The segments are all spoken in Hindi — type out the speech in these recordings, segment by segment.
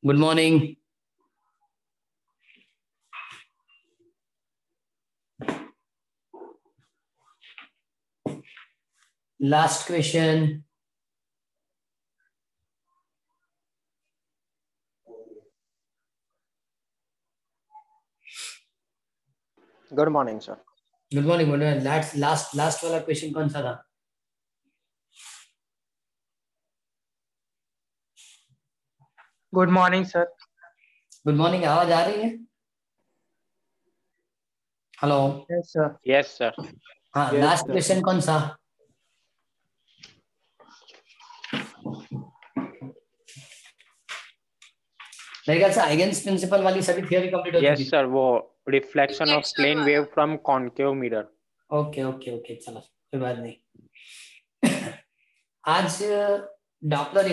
Good morning. Last question. Good morning sir. Good morning. Last वाला क्वेश्चन कौन सा था? Good morning sir. Good morning. आवाज आ रही है? Hello. Yes sir. Yes sir. हाँ, Yes, लास्ट sir. क्वेश्चन कौन सा? मेरे ख्याल से आइगेन्स प्रिंसिपल वाली सभी थियरी कंप्लीट हो चुकी यस सर, वो reflection of plane wave from concave mirror. Okay okay okay, चलो कोई बात नहीं। आज डॉपलर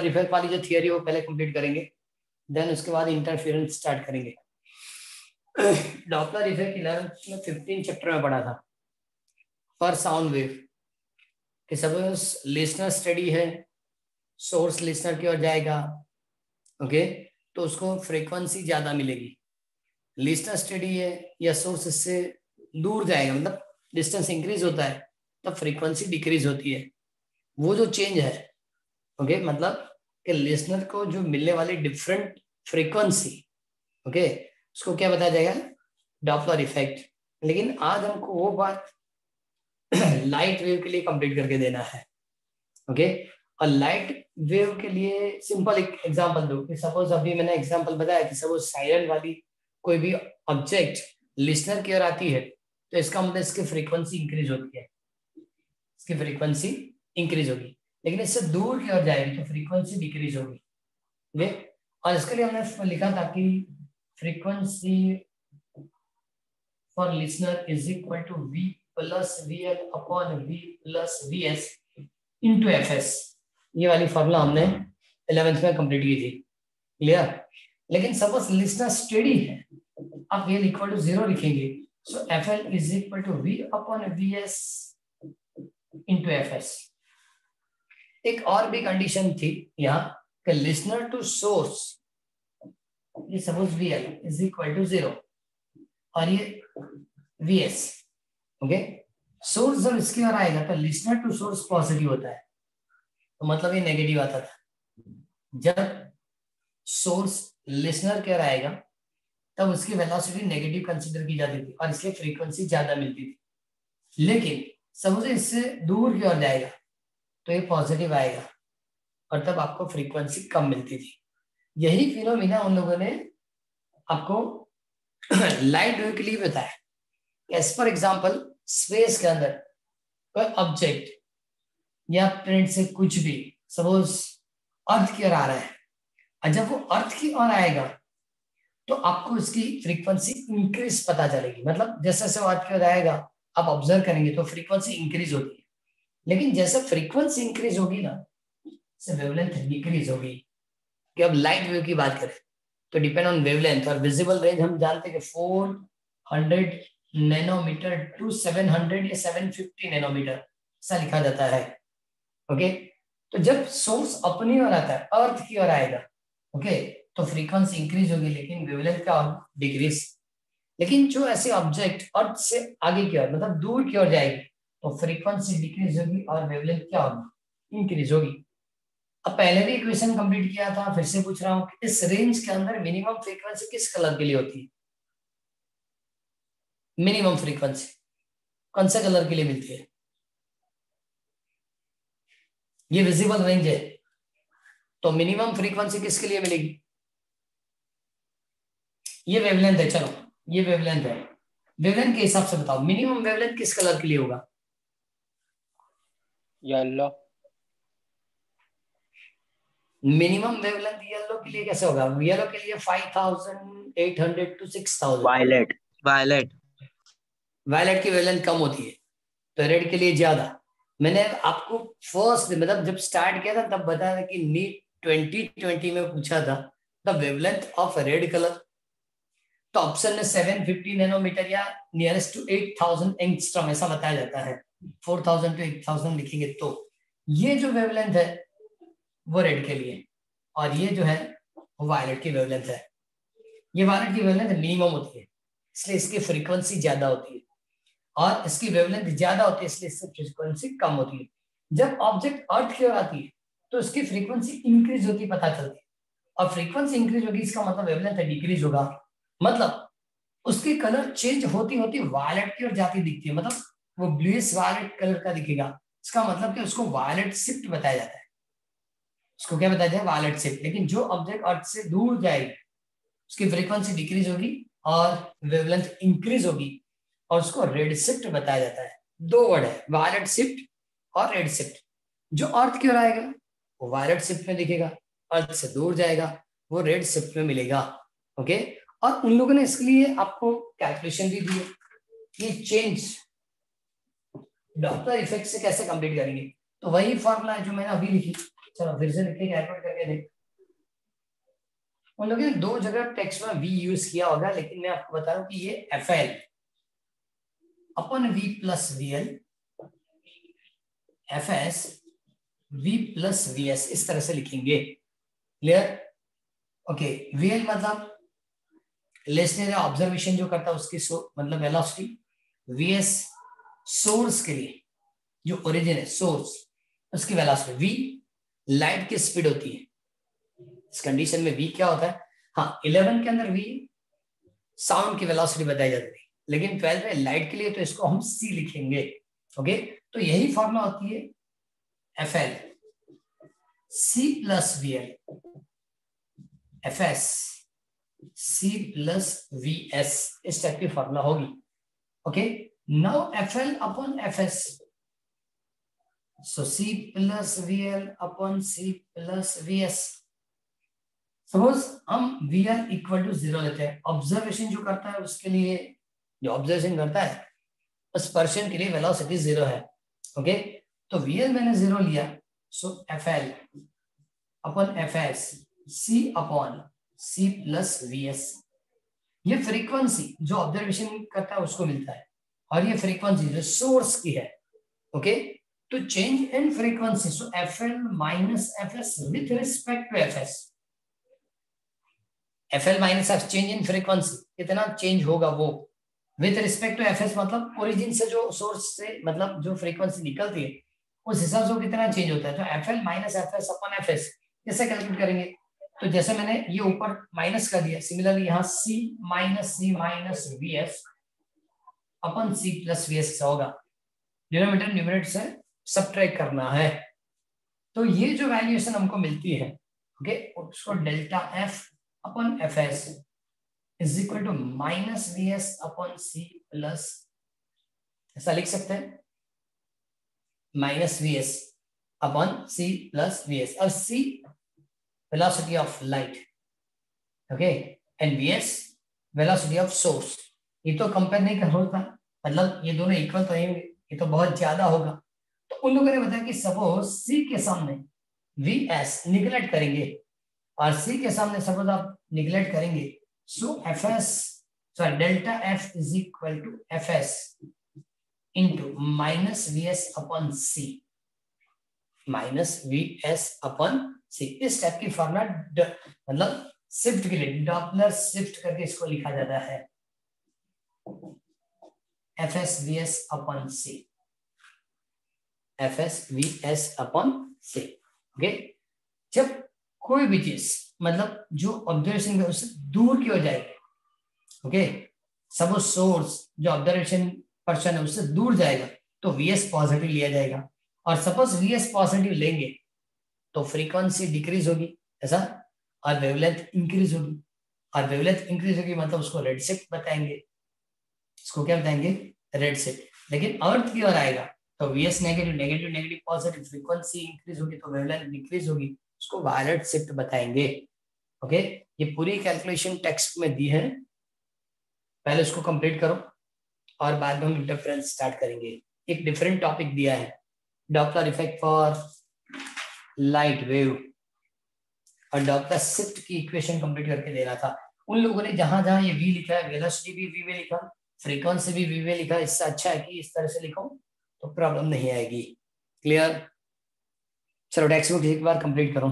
इफेक्ट वाली जो थियरी वो पहले कंप्लीट करेंगे, देन उसके बाद इंटरफेरेंस स्टार्ट करेंगे। डॉपलर इफेक्ट 11th में 15 चैप्टर में पढ़ा था फॉर साउंड वेव कि सपोज लिसनर स्टडी है, सोर्स लिसनर की ओर जाएगा, ओके, तो उसको फ्रीक्वेंसी ज्यादा मिलेगी। लिसनर स्टडी है या सोर्स इससे दूर जाएगा, मतलब डिस्टेंस इंक्रीज होता है, तब फ्रीक्वेंसी डिक्रीज होती है। वो जो चेंज है, ओके, मतलब कि लिसनर को जो मिलने वाली डिफरेंट फ्रीक्वेंसी, ओके, उसको क्या बताया जाएगा? Doppler effect. लेकिन आज हमको वो बात लाइट वेव के लिए कंप्लीट करके देना है, ओके। और लाइट वेव के लिए सिंपल एक एग्जांपल दो कि सपोज अभी मैंने एग्जांपल बताया कि सपोज साइरन वाली कोई भी ऑब्जेक्ट लिसनर की ओर आती है, तो इसका मतलब इसकी फ्रीक्वेंसी इंक्रीज होती है, इसकी फ्रीक्वेंसी इंक्रीज होगी। लेकिन इससे दूर की ओर जाएगी तो फ्रीक्वेंसी डिक्रीज होगी, ओके। और इसके लिए हमने लिखा था कि frequency for listener is equal to v plus vl upon v plus vs into fs। ये वाली फॉर्मूला हमने 11th में कंप्लीट की थी, क्लियर। लेकिन सपोज लिसनर स्टेडी है, आप vl इक्वल टू 0 लिखेंगे, so fl is equal to v upon vs into fs। एक और भी कंडीशन थी यहाँ कि लिसनर टू सोर्स, ये suppose vl is equal to 0 और ये vs, ओके। सोर्स जब इसकी ओर आएगा तो लिसनर टू सोर्स पॉजिटिव होता है, तो मतलब ये नेगेटिव आता था। जब सोर्स लिसनर की ओर आएगा तब उसकी वेलोसिटी नेगेटिव कंसीडर की जाती थी और इसलिए फ्रीक्वेंसी ज्यादा मिलती थी। लेकिन सपोज इससे दूर की ओर जाएगा तो ये पॉजिटिव आएगा और तब आपको फ्रीक्वेंसी कम मिलती थी। यही फिनोमिना उन लोगों ने आपको लाइट वेव के लिए बताया। एज फॉर एग्जाम्पल स्पेस के अंदर कोई ऑब्जेक्ट या प्लेनेट से कुछ भी सपोज अर्थ की ओर आ रहा है, और जब वो अर्थ की ओर आएगा तो आपको इसकी फ्रीक्वेंसी इंक्रीज पता चलेगी। मतलब जैसे जैसे वो अर्थ की ओर आएगा आप ऑब्जर्व करेंगे तो फ्रीक्वेंसी इंक्रीज होती है। लेकिन जैसे फ्रीक्वेंसी इंक्रीज होगी ना, वेवलेंथ डिक्रीज होगी। कि अब लाइट वेव की बात करें तो डिपेंड ऑन वेवलेंथ, और विजिबल रेंज हम जानते हैं कि 400 नैनोमीटर टू 700 या 750 नैनोमीटर ऐसा लिखा जाता है, ओके। तो जब सोर्स अपनी ओर आता है, अर्थ की ओर आएगा, ओके, तो फ्रीक्वेंसी इंक्रीज होगी लेकिन वेवलेंथ का डिक्रीज। लेकिन जो ऐसे ऑब्जेक्ट अर्थ से आगे की ओर मतलब दूर की ओर जाएगी तो फ्रीक्वेंसी डिक्रीज होगी और वेवलेंथ क्या होगी? इंक्रीज होगी। अब पहले भी इक्वेशन कंप्लीट किया था, फिर से पूछ रहा हूँ कि इस रेंज के अंदर मिनिमम फ्रीक्वेंसी किस कलर के लिए होती है? मिनिमम फ्रीक्वेंसी कौन सा कलर के लिए मिलती है? ये विजिबल रेंज है, तो मिनिमम फ्रीक्वेंसी किसके लिए मिलेगी? ये वेवलेंथ है, चलो ये वेवलेंथ है। वेवलेंथ के हिसाब से बताओ मिनिमम वेवलेंथ किस कलर के लिए होगा? येलो। मिनिमम वेवलेंथ येलो के लिए कैसे होगा? येलो के लिए 5800 टू 6000। वायलेट। वायलेट वायलेट की वेवलेंथ कम होती है, तो रेड के लिए ज्यादा। मैंने आपको फर्स्ट मतलब जब स्टार्ट किया था तब बताया था कि नीट 2020 में पूछा था the wavelength of red colour, तो ऑप्शन में 750 नैनोमीटर या नियरेस्ट टू 8000 एंगस्ट्रॉम ऐसा बताया जाता है। 4000 टू 8000 लिखेंगे तो ये जो वेवलेंथ है वो रेड के लिए, और ये जो है वायलेट की वेवलेंथ है। ये वायलेट की वेवलेंथ मिनिमम होती है, इसलिए इसकी फ्रीक्वेंसी ज्यादा होती है, और इसकी वेवलेंथ ज्यादा होती है, इसलिए इसकी फ्रीक्वेंसी कम होती है। जब ऑब्जेक्ट अर्थ की ओर आती है तो इसकी फ्रीक्वेंसी इंक्रीज होती पता चलती है, और फ्रीक्वेंसी इंक्रीज होगी इसका मतलब वेवलेंथ डिक्रीज होगा, मतलब उसकी कलर चेंज होती होती वायलेट की ओर जाती दिखती है, मतलब वो ब्लूइश वायलेट कलर का दिखेगा। इसका मतलब कि उसको वायलेट शिफ्ट बताया जाता है। उसको क्या बताया जाए? Violet shift. लेकिन जो ऑब्जेक्ट अर्थ से दूर जाएगी उसकी फ्रीक्वेंसी डिक्रीज होगी और वेवलेंथ इंक्रीज होगी, और उसको रेड शिफ्ट बताया जाता है। दो वर्ड है, वायलेट शिफ्ट और रेड शिफ्ट। जो अर्थ की ओर आएगा वो वायलेट शिफ्ट में दिखेगा, अर्थ से दूर जाएगा वो रेड शिफ्ट में मिलेगा। ओके, और उन लोगों ने इसके लिए आपको कैलकुलेशन भी दी है कि चेंज डॉपलर इफेक्ट से कैसे कंप्लीट करेंगे। तो वही फॉर्मूला है जो मैंने अभी लिखी, चलो फिर से लिख के कैलकुलेट करके देख। उन लोगों ने दो जगह टेक्स्ट में वी यूज किया होगा, लेकिन मैं आपको बता रहा हूं कि ये F L upon V plus V L, F S V plus V S, इस तरह से लिखेंगे। क्लियर? ओके, वी एल मतलब लिसनर ऑब्जर्वेशन जो करता है उसकी मतलब वेलोसिटी, वी एस सोर्स के लिए जो ओरिजिन है सोर्स उसकी वेलोसिटी, वी लाइट की स्पीड होती है। इस कंडीशन में वी क्या होता है? हाँ, 11 के अंदर वी साउंड की वेलोसिटी बताई जाती है, लेकिन 12 में लाइट के लिए तो इसको हम सी लिखेंगे। ओके, तो यही फॉर्मूला होती है F L C plus V L, F S C plus V S, इस टाइप की फॉर्मूला होगी। Okay, now F L upon F S, so C plus V L upon C plus V S. Suppose हम वी एल इक्वल टू 0 लेते हैं, ऑब्जर्वेशन जो करता है उसके लिए, जो ऑब्जर्वेशन करता है उस पर्सन के लिए वेलोसिटी 0 है। ओके, तो वी एल मैंने 0 लिया, so F L upon F S C upon C plus V S. ये फ्रीक्वेंसी जो ऑब्जर्वेशन करता है उसको मिलता है, और ये फ्रीक्वेंसी जो सोर्स की है। ओके, तो change in frequency, so F L minus F S with respect to F S, F L minus F change in frequency कितना चेंज होगा वो with respect to F S, मतलब ओरिजिन से जो सोर्स से मतलब जो फ्रीक्वेंसी निकलती है उस हिसाब से वो कितना चेंज होता है। तो F L minus F S upon F S कैसे कैलकुलेट करेंगे? तो जैसे मैंने ये ऊपर माइनस कर दिया, सिमिलरली यहाँ C minus V S upon C plus V S होगा, डिनोमिनेटर न्यूमरेटर से सबट्रैक्ट करना है। तो ये जो वैल्यूएशन हमको मिलती है, ओके, उसको delta F upon F S is equal to minus V S upon C plus, ऐसा लिख सकते हैं, minus V S upon C plus V S, और C velocity of light, okay, and vs velocity of source। ये तो कंपेयर नहीं कर रहा था, मतलब ये दोनों इक्वल तो नहीं, ये तो बहुत ज्यादा होगा। तो उन लोगों ने बताया कि सपोज c के सामने vs निगलेक्ट करेंगे, और c के सामने सपोज आप निगलेक्ट करेंगे, so fs sorry delta f is equal to fs into minus vs upon c, minus vs upon C. इस टाइप की फॉर्मूला मतलब शिफ्ट के लिए डॉपलर शिफ्ट करके इसको लिखा जाता है, F S V S upon C, F S V S upon C. Okay, जब कोई भी चीज मतलब जो ऑब्जर्वेशन है उससे दूर की हो जाएगी, ओके, सपोज सोर्स जो ऑब्जर्वेशन पर्सन है उससे दूर जाएगा तो वी एस पॉजिटिव लिया जाएगा, और सपोज वी एस पॉजिटिव लेंगे तो फ्रीक्वेंसी डिक्रीज होगी ऐसा, और वेवलेंथ इंक्रीज होगी, और वेवलेंथ इंक्रीज होगी मतलब उसको रेड शिफ्ट बताएंगे, इसको क्या बताएंगे? Red shift. लेकिन अर्थ की ओर आएगा तो VS negative negative negative positive, frequency increase होगी तो वेवलेंथ डिक्रीज होगी, उसको वायलेट शिफ्ट बताएंगे। ओके, ये पूरी कैलकुलेशन टेक्स्ट में दी है, पहले उसको कंप्लीट करो और बाद में हम इंटरफेरेंस स्टार्ट करेंगे। एक डिफरेंट टॉपिक दिया है, Doppler effect for light wave, और डॉपलर शिफ्ट की इक्वेशन कंप्लीट करके दे रहा था। उन लोगों ने जहां जहां ये वी लिखा है, वेलोसिटी भी वी में लिखा, फ्रीक्वेंसी भी वी में लिखा, इससे अच्छा है कि इस तरह से लिखो तो प्रॉब्लम नहीं आएगी। क्लियर? चलो टेक्स्ट बुक एक बार कंप्लीट करो।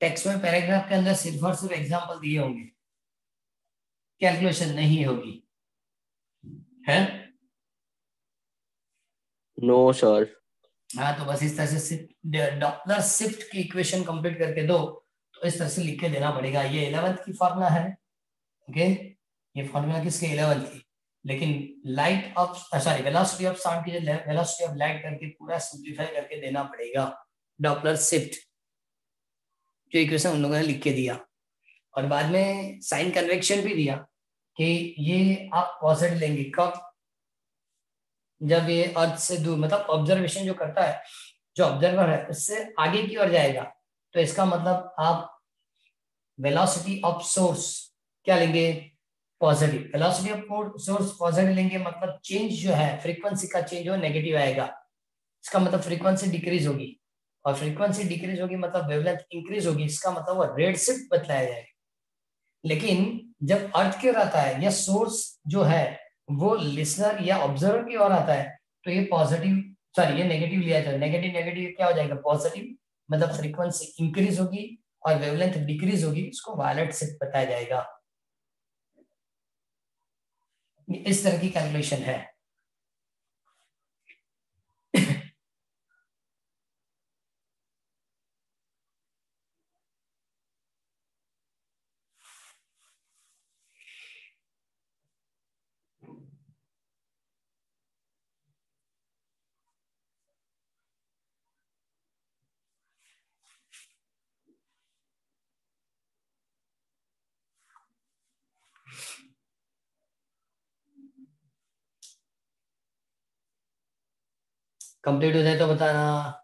टेक्स्ट में पैराग्राफ के अंदर सिर्फ और सिर्फ एग्जांपल दिए होंगे, कैलकुलेशन नहीं होगी, है? No sir. हाँ, तो बस इस तरह से डॉपलर शिफ्ट की इक्वेशन कंप्लीट करके दो, तो इस तरह से लिख के देना पड़ेगा। ये 11th की फॉर्मूला है, ओके? ये फॉर्मूला किसके? 11th की। लेकिन light of sorry velocity of sound की वेलोसिटी ऑफ लाइट करके पूरा सिंपलीफाई करके देना पड़ेगा डॉपलर शिफ्ट, जो इक्वेशन उन लोगों ने लिख के दिया। और बाद में साइन कन्वेक्शन भी दिया कि ये आप पॉजिटिव लेंगे कब? जब ये अर्थ से दूर, मतलब ऑब्जर्वेशन जो करता है, जो ऑब्जर्वर है उससे आगे की ओर जाएगा, तो इसका मतलब आप वेलोसिटी ऑफ सोर्स क्या लेंगे? Positive. Velocity of source positive लेंगे, मतलब चेंज जो है फ्रीक्वेंसी का चेंज हो नेगेटिव आएगा, इसका मतलब फ्रीक्वेंसी डिक्रीज होगी, और फ्रीक्वेंसी डिक्रीज होगी मतलब वेवलेंथ इंक्रीज होगी, इसका मतलब वो रेड शिफ्ट बतलाया जाएगा। लेकिन जब अर्थ की ओर आता है या सोर्स जो है वो लिसनर या ऑब्जर्वर की ओर आता है, तो ये पॉजिटिव सॉरी ये नेगेटिव लिया जाए, नेगेटिव नेगेटिव क्या हो जाएगा? पॉजिटिव, मतलब फ्रीक्वेंसी इंक्रीज होगी और वेवलेंथ डिक्रीज होगी, इसको वायलेट शिफ्ट बताया जाएगा। इस तरह की कैलकुलेशन है। कंप्लीट हो जाए तो बताना।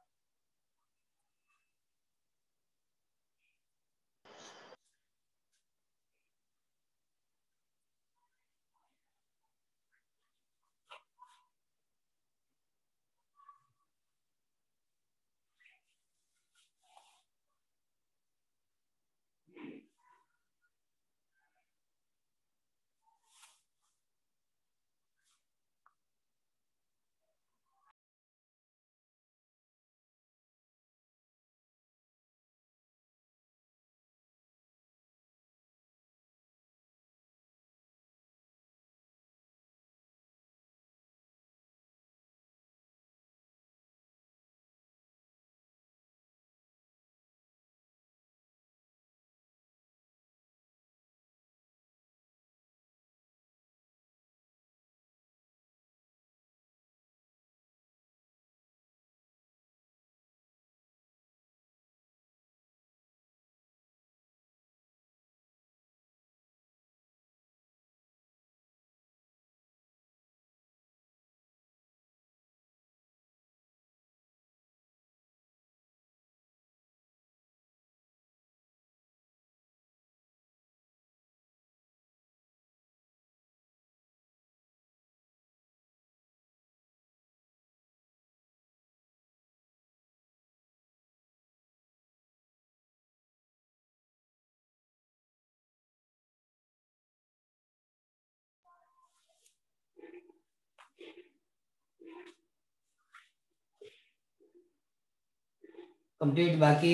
कंप्लीट बाकी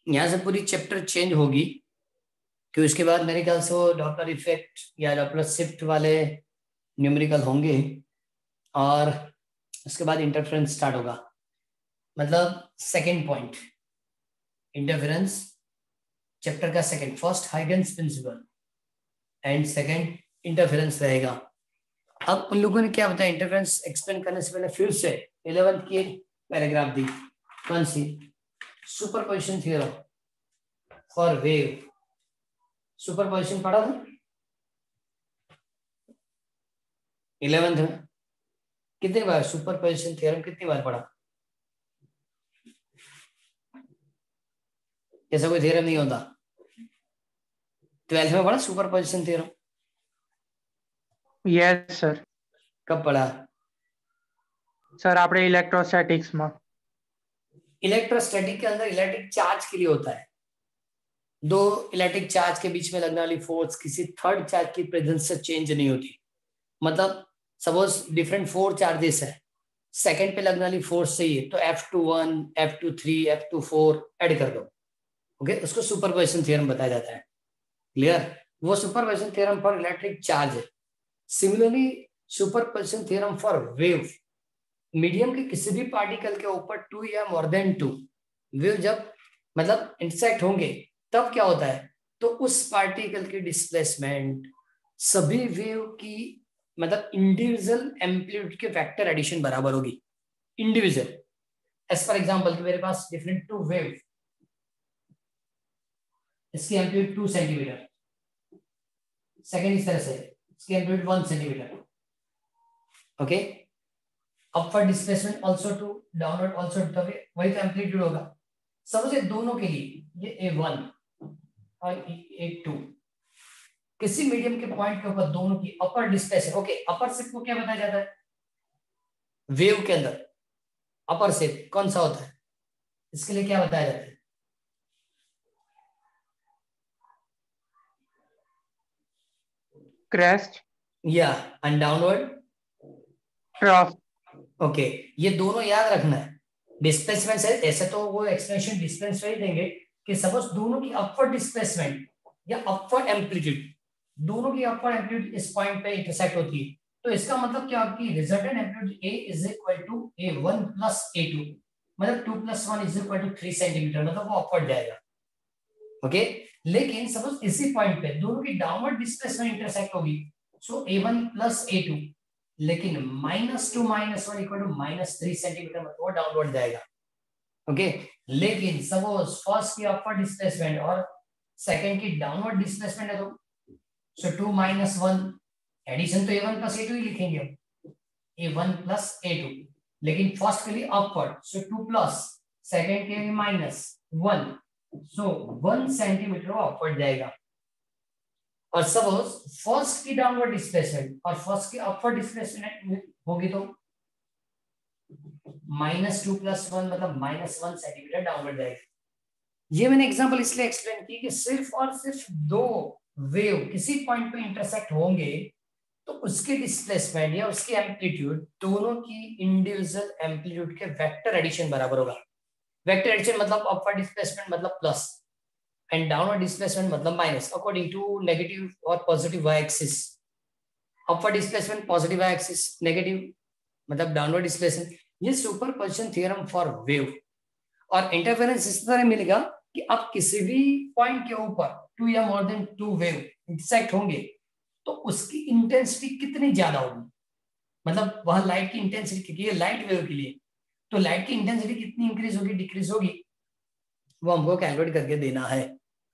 यहाँ से पूरी चैप्टर चेंज होगी, कि उसके बाद मेरे ख्याल से वो डॉपलर इफेक्ट या डॉपलर शिफ्ट वाले न्यूमेरिकल होंगे, और उसके बाद इंटरफेरेंस स्टार्ट होगा। मतलब सेकंड पॉइंट इंटरफेरेंस चैप्टर का second, first Huygens principle and second interference रहेगा। अब उन लोगों ने क्या बताया इंटरफेरेंस एक्सप्लेन करने से पहले फिर से 11th की पैराग्राफ दी, कौन सी, superposition theorem for wave. Superposition पढ़ा था 11th में, कितनी बार सुपरपोजिशन थ्योरम कितनी बार पढ़ा? ऐसा कोई थ्योरम नहीं होता। 12th में पढ़ा सुपरपोजिशन थ्योरम? Yes sir. कब पढ़ा? सर आपने इलेक्ट्रोस्टैटिक्स में। इलेक्ट्रोस्टैटिक के अंदर इलेक्ट्रिक चार्ज के लिए होता है, दो इलेक्ट्रिक चार्ज के बीच में लगने वाली फोर्स किसी थर्ड चार्ज की प्रेजेंस से चेंज नहीं होती। मतलब सपोज डिफरेंट 4 चार्जेस है, सेकंड पे लगने वाली फोर्स चाहिए तो F21, F23, F24 ऐड कर दो। ओके, उसको सुपरपोजिशन थ्योरम बताया जाता है। क्लियर? वो superposition theorem for electric charge है। Similarly superposition theorem for wave, medium के किसी भी पार्टिकल के ऊपर 2 या मोर देन 2 वेव जब मतलब इंटरसेक्ट होंगे तब क्या होता है, तो उस पार्टिकल की डिस्प्लेसमेंट सभी वेव की मतलब इंडिविजुअल एम्पलीट्यूड के वेक्टर एडिशन बराबर होगी। इंडिविजुअल, एज फॉर एग्जांपल कि मेरे पास डिफरेंट 2 वेव, इसकी एम्पलीट्यूड 2 सेंटीमीटर, सेकेंड इस तरह से इसकी amplitude 1 centimetre. Okay, upward displacement also two, downward also two, वही तो एम्पलीट्यूड होगा। समझे, दोनों के लिए ये A1 और A2 किसी मीडियम के पॉइंट के ऊपर दोनों की अपर डिस्प्लेसमेंट। ओके, अपर शिफ्ट को क्या बताया जाता है वेव के अंदर? अपर शिफ्ट कौन सा होता है, इसके लिए क्या बताया जाता है? क्रेस्ट या एंड डाउनवर्ड ट्रफ। ओके, ये दोनों याद रखना है। डिस्प्लेसमेंट से ऐसे तो वो एक्सप्रेशन डिस्प्लेसमेंट देंगे कि सपोज दोनों की अपवर्ड डिस्प्लेसमेंट या अपवर्ड एम्पलीट्यूड, दोनों की अपवर्ड एम्पलीट्यूड इस पॉइंट पे इंटरसेक्ट होती है, तो इसका मतलब क्या होगी, resultant amplitude A is equal to A1 plus A2, मतलब 2 + 1 इज इक्वल टू 3 सेंटीमीटर, मतलब वो अपवर्ड जाएगा। ओके, लेकिन सपोज इसी पॉइंट पे दोनों की डाउनवर्ड डिस्प्लेसमेंट इंटरसेक्ट होगी, सो A1 प्लस A2, लेकिन -2 - 1 इक्वल टू -3 सेंटीमीटर, मतलब वो डाउनवर्ड जाएगा। ओके, लेकिन सपोज फर्स्ट की अपवर्ड डिस्प्लेसमेंट और सेकंड की डाउनवर्ड डिस्प्लेसमेंट है, तो सो 2 - 1 एडिशन तो A1 प्लस A2 ही लिखेंगे हम, A1 प्लस A2, लेकिन फर्स्ट के लिए अपवर्ड, सो 2 प्लस, सेकंड के लिए -1, सो 1 सेंटीमीटर अपवर्ड जाएगा। और सपोज फर्स्ट की डाउनवर्ड डिस्प्लेसमेंट और फर्स्ट की अपवर्ड डिस्प्लेसमेंट होगी तो -2 + 1 मतलब -1 सेंटीमीटर डाउनवर्ड जाएगा। ये मैंने एग्जांपल इसलिए एक्सप्लेन की कि सिर्फ और सिर्फ दो वेव किसी पॉइंट पे इंटरसेक्ट होंगे तो उसके डिस्प्लेसमेंट या उसकी एम्पलीट्यूड दोनों की इंडिविजुअल एम्पलीट्यूड के वेक्टर एडिशन बराबर होगा। वेक्टर एडिशन मतलब अपवर्ड डिस्प्लेसमेंट मतलब प्लस एंड डाउनवर्ड डिस्प्लेसमेंट मतलब माइनस, अकॉर्डिंग टू नेगेटिव और positive y axis. Upward displacement positive y axis, negative मतलब डाउनवर्ड डिस्प्लेसमेंट। ये सुपरपोजिशन थ्योरम फॉर वेव। और इंटरफेरेंस इस तरह मिलेगा कि आप किसी भी पॉइंट के ऊपर 2 या मोर देन 2 वेव इंटरसेक्ट होंगे तो उसकी इंटेंसिटी कितनी ज्यादा होगी, मतलब वह लाइट की इंटेंसिटी, क्योंकि ये लाइट वेव के लिए, तो लाइट की इंटेंसिटी कितनी इंक्रीज होगी डिक्रीज होगी, वो हमको कैलकुलेट करके देना है।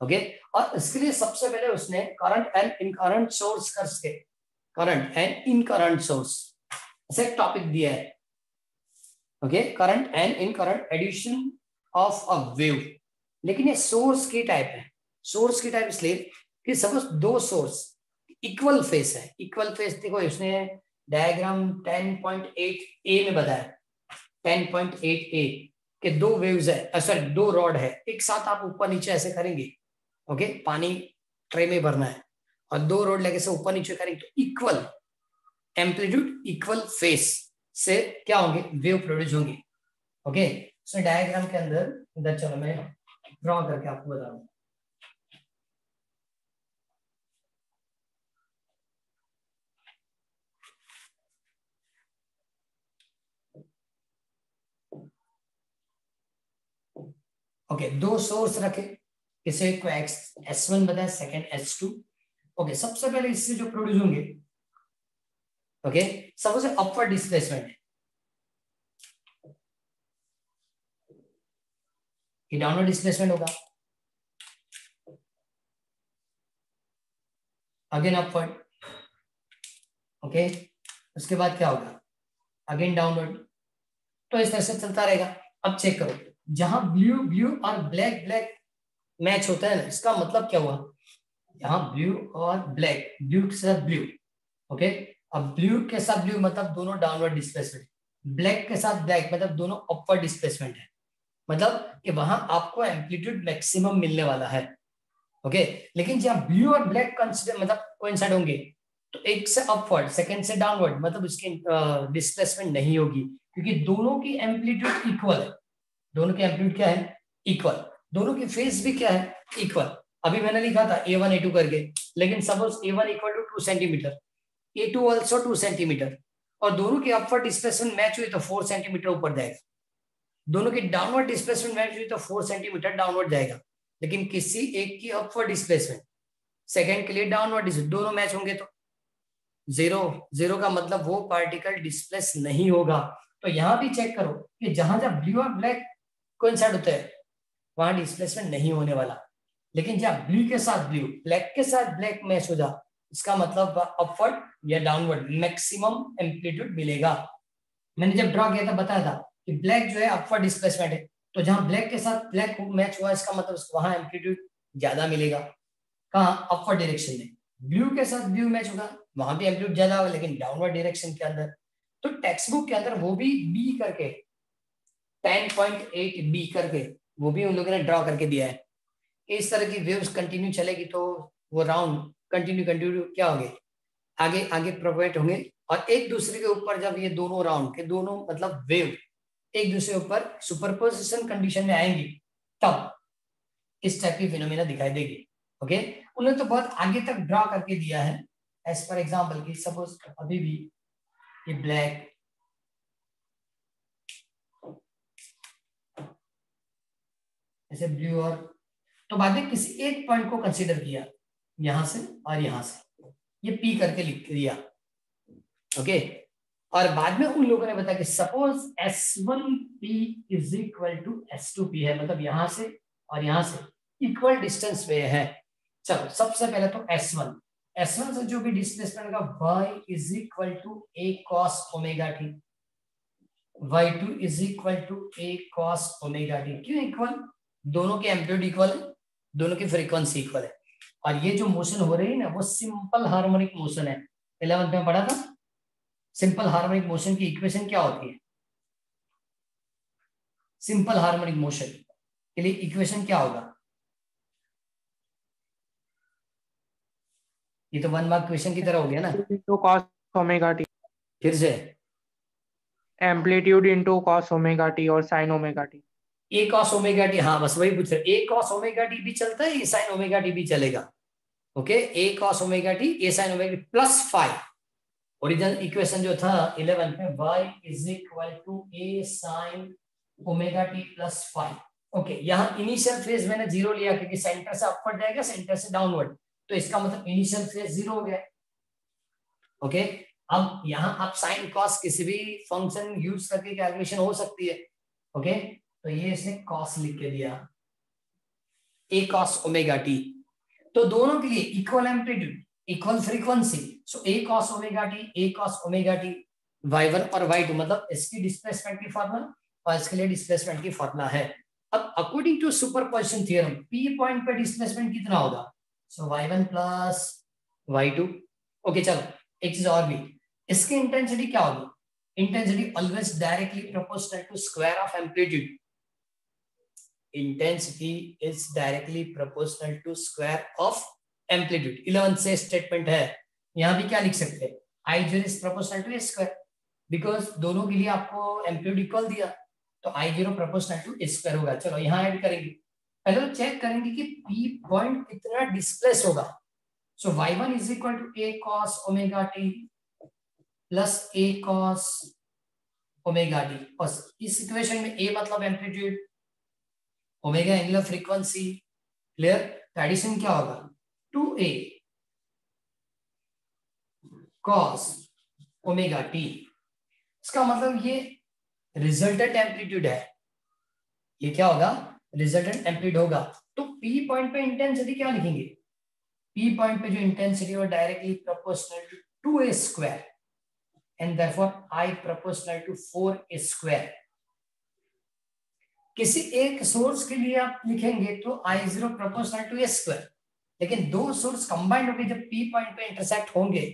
ओके, और इसके लिए सबसे पहले उसने करंट एंड इनकरंट सोर्स करके, करंट एंड इनकरंट सोर्स ऐसे टॉपिक दिया है। Okay, coherent and incoherent addition of a wave, लेकिन ये सोर्स की टाइप है। सोर्स की टाइप इसलिए कि सपोज दो सोर्स इक्वल फेस है। इक्वल फेस देखो इसने डायग्राम 10.8a में बताया, 10.8a के दो वेव्स है, सॉरी दो रॉड है, एक साथ आप ऊपर नीचे ऐसे करेंगे। ओके, पानी ट्रे में भरना है और दो रॉड लेके से ऊपर नीचे करेंगे तो इक्वल एम्पलीट्यूड इक्वल फेस से क्या होंगे, वेव प्रोड्यूस होंगे। ओके, सो डायग्राम के अंदर इधर चलो मैं ड्रॉ करके आपको बता दूं। ओके, दो सोर्स रखे, किसे को S1 बताया, सेकंड S2, ओके, सबसे पहले इससे जो प्रोड्यूस होंगे, ओके, सबसे अपवर्ड डिस्प्लेसमेंट है, ये डाउनवर्ड डिस्प्लेसमेंट होगा, अगेन अपवर्ड, ओके, उसके बाद क्या होगा, अगेन डाउनवर्ड, तो इस तरह से चलता रहेगा। अब चेक करो, जहां ब्लू ब्लू और ब्लैक ब्लैक मैच होता है ना, इसका मतलब क्या हुआ, यहाँ ब्लू और ब्लैक, ब्लू के साथ ब्लू, ओके, अब ब्लू के साथ ब्लू मतलब दोनों डाउनवर्ड डिस्प्लेसमेंट, ब्लैक के साथ ब्लैक मतलब दोनों अपवर्ड डिस्प्लेसमेंट है, मतलब कि वहां आपको एम्पलीट्यूड मैक्सिमम मिलने वाला है, ओके। लेकिन जहां ब्लू और ब्लैक कंसीडर मतलब कोइंसाइड होंगे, तो एक से अपवर्ड सेकंड से डाउनवर्ड मतलब उसकी डिस्प्लेसमेंट नहीं होगी, क्योंकि दोनों की एम्पलीट्यूड इक्वल है, दोनों की एम्पलीट्यूड क्या है, इक्वल, दोनों की फेज भी क्या है, इक्वल। अभी मैंने लिखा था A1 A2 करके, लेकिन सपोज A1 equal to 2 centimetre, A2 also 2 centimetre, और दोनों की अपवर्ड डिस्प्लेसमेंट मैच हुई तो 4 सेंटीमीटर ऊपर जाएगा, दोनों की डाउनवर्ड डिस्प्लेसमेंट मैच हुई तो 4 सेंटीमीटर डाउनवर्ड जाएगा, लेकिन किसी एक की अपवर्ड डिस्प्लेसमेंट सेकंड के लिए डाउनवर्ड डिस्प्लेसमेंट दोनों मैच होंगे तो जीरो, जीरो का मतलब वो पार्टिकल डिस्प्लेस नहीं होगा। तो यहां भी चेक करो कि जहां जहां ब्लू और ब्लैक कोइंसाइड होते हैं वहां डिस्प्लेसमेंट नहीं होने वाला, लेकिन जब ब्लू के साथ ब्लू, ब्लैक के साथ ब्लैक मैच हो जा, इसका मतलब अपवर्ड या डाउनवर्ड मैक्सिमम एम्पलीट्यूड मिलेगा। मैंने जब ड्रॉ किया था बताया था कि ब्लैक जो है अपवर्ड डिस्प्लेसमेंट है, तो जहां ब्लैक के साथ ब्लैक मैच हुआ इसका मतलब वहां एम्पलीट्यूड ज्यादा मिलेगा, कहाँ, अपवर्ड डायरेक्शन में। ब्लू के साथ ब्लू मैच होगा, वहां भी एम्पलीट्यूड ज्यादा होगा लेकिन डाउनवर्ड डायरेक्शन के अंदर। तो टेक्स्ट बुक के अंदर वो भी बी करके 10.8 बी करके वो भी उन लोगों ने ड्रॉ करके दिया है। इस तरह की वेव्स कंटिन्यू चलेगी तो वो राउंड कंटिन्यू कंटिन्यू क्या होंगे, आगे आगे प्रोपेगेट होंगे, और एक दूसरे के ऊपर जब ये दोनों राउंड के दोनों मतलब वेव एक दूसरे के ऊपर सुपरपोजिशन कंडीशन में आएंगी तब इस टाइप की फिनोमेना दिखाई देगी, ओके। उन्होंने तो बहुत आगे तक ड्रॉ करके दिया है, एज पर एग्जांपल की सपोज अभी भी ये ब्लैक, ऐसे ब्लू, और तो बाद में किसी एक पॉइंट को कंसीडर किया यहां से और यहां से, ये पी करके लिख दिया, ओके। और बाद में उन लोगों ने बताया कि suppose S1P is equal to S2P है, मतलब यहां से और यहां से इक्वल डिस्टेंस पे है। चलो सबसे पहले तो S1 से जो भी डिस्प्लेसमेंट का y is equal to a cos omega t, y2 is equal to a cos omega t। क्यों इक्वल, दोनों के एम्पलीट्यूड इक्वल है, दोनों की फ्रीक्वेंसी इक्वल है, और ये जो मोशन हो रही है ना वो सिंपल हार्मोनिक मोशन है। 11th में पढ़ा था सिंपल हार्मोनिक मोशन की इक्वेशन क्या होती है, सिंपल हार्मोनिक मोशन के लिए इक्वेशन क्या होगा, ये तो 1 मार्क क्वेश्चन की तरह हो गया ना, into cos ओमेगा टी, फिर से amplitude into cos omega t और sin omega t. a cos omega T, हाँ बस वही पूछ रहे, a cos ओमेगा टी भी चलता है, a sin ओमेगा टी भी चलेगा, okay. a cos omega t a sin omega t plus five, original equation जो था 11 में y is equal to a sin omega t plus five, okay. यहाँ इनिशियल फेज मैंने जीरो लिया क्योंकि सेंटर से अपवर्ड जाएगा सेंटर से डाउनवर्ड, तो इसका मतलब इनिशियल फेज जीरो हो गया, ओके। अब यहाँ आप साइन कॉस किसी भी फंक्शन यूज करके कैलकुलेशन हो सकती है, ओके। तो ये इसने कॉस लिख के दिया a cos ओमेगा टी, तो दोनों के लिए equal amplitude equal frequency, so a cos omega T y1 और y2 मतलब इसकी डिस्प्लेसमेंट की फॉर्मूला और इसके लिए डिस्प्लेसमेंट की फॉर्मूला है। अब according to superposition theorem p point पे डिस्प्लेसमेंट कितना होगा, so y1 plus y2, okay. चलो एक चीज और भी, इसकी इंटेंसिटी क्या होगी, intensity always directly proportional to square of amplitude, intensity is directly proportional to square of amplitude. 11th से स्टेटमेंट है, यहां भी क्या लिख सकते हैं, I0 is proportional to a square, because दोनों के लिए आपको एम्पलीट्यूड इक्वल दिया, तो I0 proportional to a square होगा। चलो यहां ऐड करेंगे, पहले तो चेक करेंगे कि P पॉइंट कितना डिस्प्लेस होगा, so y1 is equal to a cos omega t plus a cos omega t, और इस इक्वेशन में a मतलब amplitude, omega angular frequency, clear, तो एडिशन क्या होगा 2a cos ओमेगा टी। इसका मतलब ये रिजल्टेंट एम्पलीट्यूड है, ये क्या होगा, रिजल्टेंट एम्पलीट्यूड होगा। तो पी पॉइंट पे इंटेंसिटी क्या लिखेंगे, पी पॉइंट पे जो इंटेंसिटी वो directly proportional to 2a square and therefore I proportional to 4a square. किसी एक सोर्स के लिए आप लिखेंगे तो I0 proportional to a square, लेकिन दो सोर्स कंबाइंड होकर जब पी पॉइंट पे इंटरसेक्ट होंगे,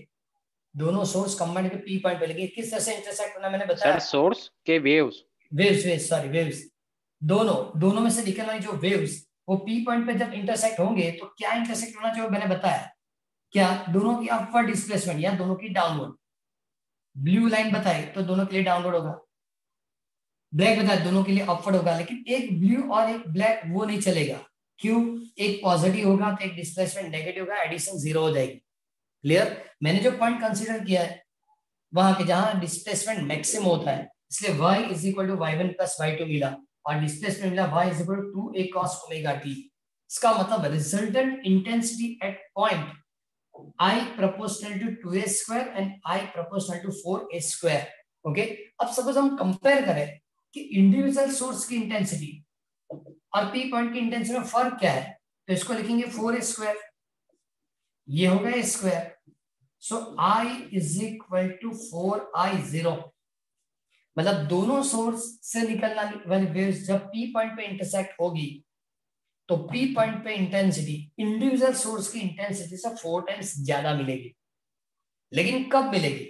दोनों सोर्स कंबाइंड होकर पी पॉइंट पे लगे, किस तरह से इंटरसेक्ट होना मैंने बताया। सर सोर्स के वेव्स, वेव्स दोनों में से निकलने वाली जो वेव्स वो पी पॉइंट पे जब इंटरसेक्ट होंगे तो क्या इंटरसेक्ट होना चाहिए मैंने बताया, क्या दोनों की अपवर्ड डिस्प्लेसमेंट या दोनों की डाउनवर्ड। ब्लू लाइन बताई तो दोनों के लिए डाउनवर्ड होगा, ब्लैक बताया दोनों के लिए अपवर्ड होगा, लेकिन एक ब्लू और एक ब्लैक वो नहीं चलेगा। क्यों, एक पॉजिटिव होगा तो एक डिस्प्लेसमेंट नेगेटिव होगा, एडिशन 0 हो जाएगी। क्लियर, मैंने जो पॉइंट कंसीडर किया है वहां के जहां डिस्प्लेसमेंट मैक्सिमम होता है, इसलिए y is equal to y1 plus y2 मिला और डिस्प्लेसमेंट मिला y is equal to 2a cos omega t। इसका मतलब resultant intensity at point I proportional to 2a square and I proportional to 4a square। Okay, अब सपोज हम कंपेयर करें कि इंडिविजुअल सोर्स की इंटेंसिटी और पी पॉइंट की इंटेंसिटी में फर्क क्या है, तो इसको लिखेंगे 4a स्क्वायर, ये हो गया square. So I is equal to 4I0, मतलब दोनों सोर्स से निकलने वाली वेव्स जब पी पॉइंट पे इंटरसेक्ट होगी तो पी पॉइंट पे इंटेंसिटी इंडिविजुअल सोर्स की इंटेंसिटी से 4 टाइम्स ज्यादा मिलेगी। लेकिन कब मिलेगी,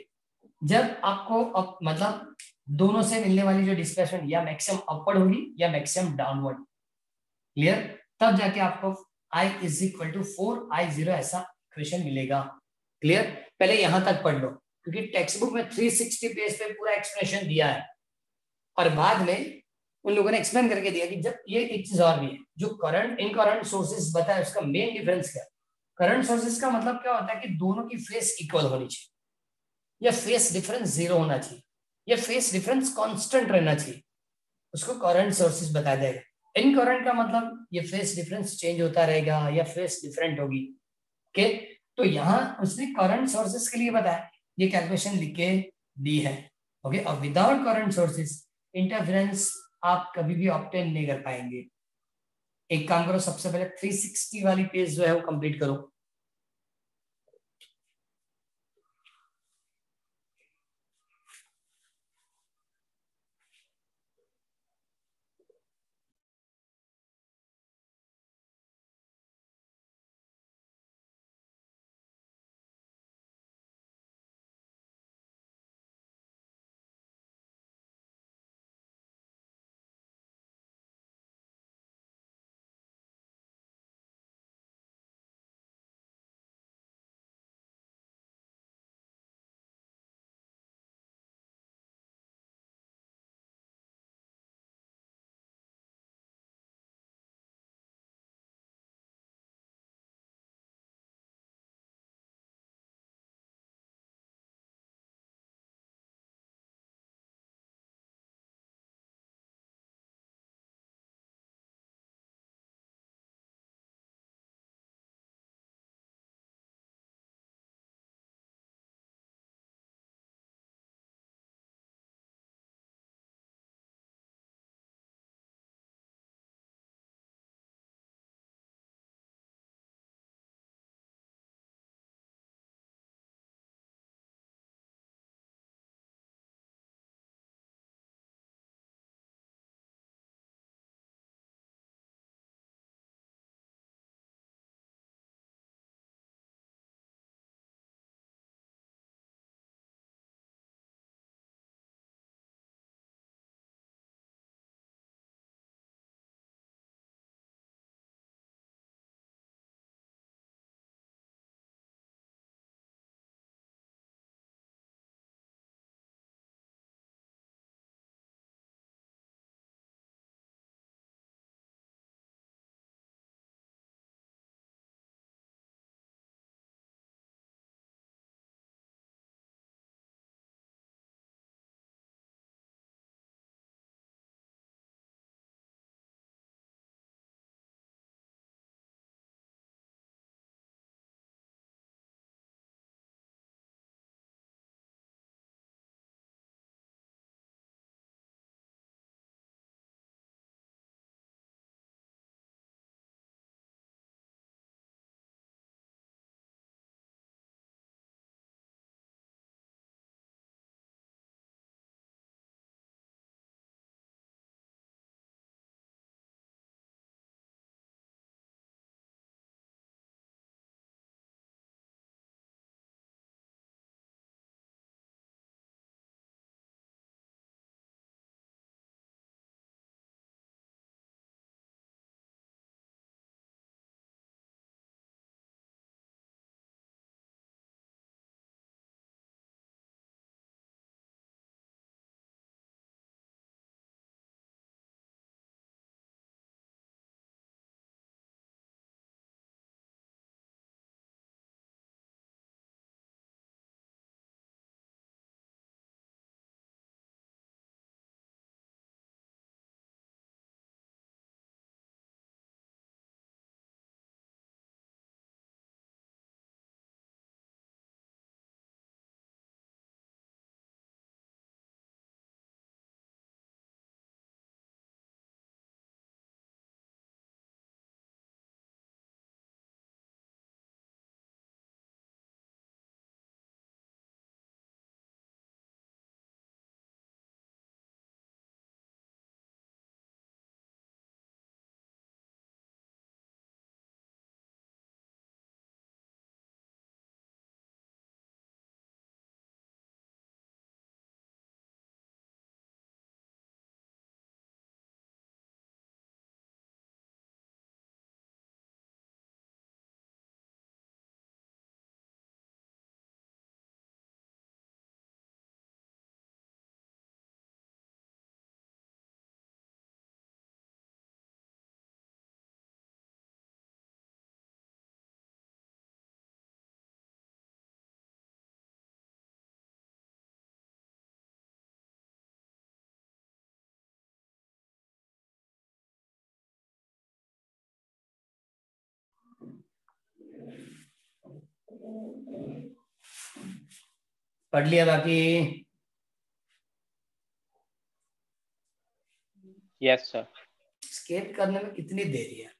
जब आपको मतलब दोनों से मिलने वाली जो डिस्प्लेसमेंट या मैक्सिमम अपवर्ड होगी या मैक्सिमम डाउनवर्ड। क्लियर, तब जाके आपको I is equal to 4I0 ऐसा इक्वेशन मिलेगा। क्लियर, पहले यहां तक पढ़ लो क्योंकि टेक्स्ट बुक में 360 पेज पे पूरा एक्सप्लेनेशन दिया है और बाद में उन लोगों ने एक्सप्लेन करके दिया कि जब ये एक चीज और भी है, जो करंट इन करंट सोर्सेज बताया उसका मेन डिफरेंस क्या है। करंट सोर्सेज का मतलब क्या होता है कि दोनों की फेस इक्वल होनी चाहिए या फेस डिफरेंस 0 होना चाहिए या फेस डिफरेंस कांस्टेंट रहना चाहिए, उसको करंट सोर्सेज बताया जाएगा। इन करंट का मतलब ये फेस डिफरेंस चेंज होता रहेगा या फेस डिफरेंट होगी। ओके, तो यहाँ उसने करंट सोर्सेज के लिए बताया, ये कैलकुलेशन लिख के दी है। ओके, और विदाउट करंट सोर्सेज इंटरफेरेंस आप कभी भी ऑब्टेन नहीं कर पाएंगे। एक काम करो, सबसे पहले 360 वाली पेज जो है वो कंप्लीट करो। पढ़ लिया बाकी? Yes sir. स्केप करने में कितनी देरी है?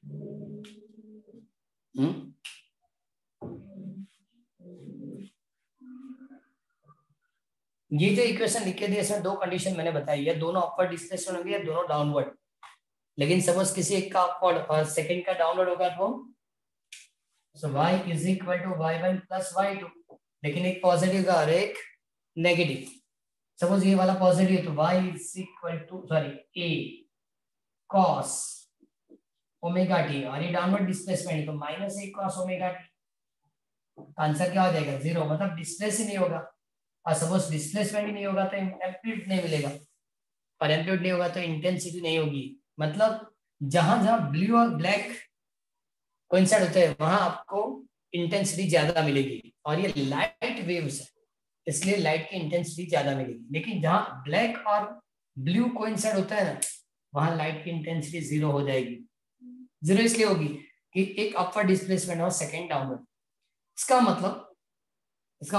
ये जो इक्वेशन लिख के दिए इसमें दो कंडीशन मैंने बताई है, दोनों अपवर्ड डिस्प्लेसमेंट होंगे या दोनों डाउनवर्ड। लेकिन सपोज किसी एक का अपवर्ड और सेकंड का डाउनवर्ड होगा तो so y is equal to y1 plus y2, लेकिन एक पॉजिटिव का और एक नेगेटिव। सपोज ये वाला पॉजिटिव है तो y is equal to a cos omega t, और ये डाउनवर्ड डिस्प्लेसमेंट है तो minus a cos omega t. Answer क्या हो जाएगा? 0, मतलब डिस्प्लेस ही नहीं होगा। और सपोज डिस्प्लेसमेंट ही नहीं होगा तो एम्पलीट्यूड नहीं मिलेगा, और एम्पलीट्यूड नहीं होगा तो इंटेंसिटी नहीं होगी। मतलब जहां जहां ब्लू और ब्लैक कोइंसाइड होते हैं वहां आपको इंटेंसिटी ज्यादा मिलेगी, और ये लाइट वेव्स है इसलिए लाइट की इंटेंसिटी ज्यादा मिलेगी। लेकिन जहां ब्लैक और ब्लू कोइंसाइड होता है ना वहां लाइट की इंटेंसिटी 0 हो जाएगी। 0 इसलिए होगी कि एक अपवर्ड डिस्प्लेसमेंट और सेकेंड डाउनवर्ड। इसका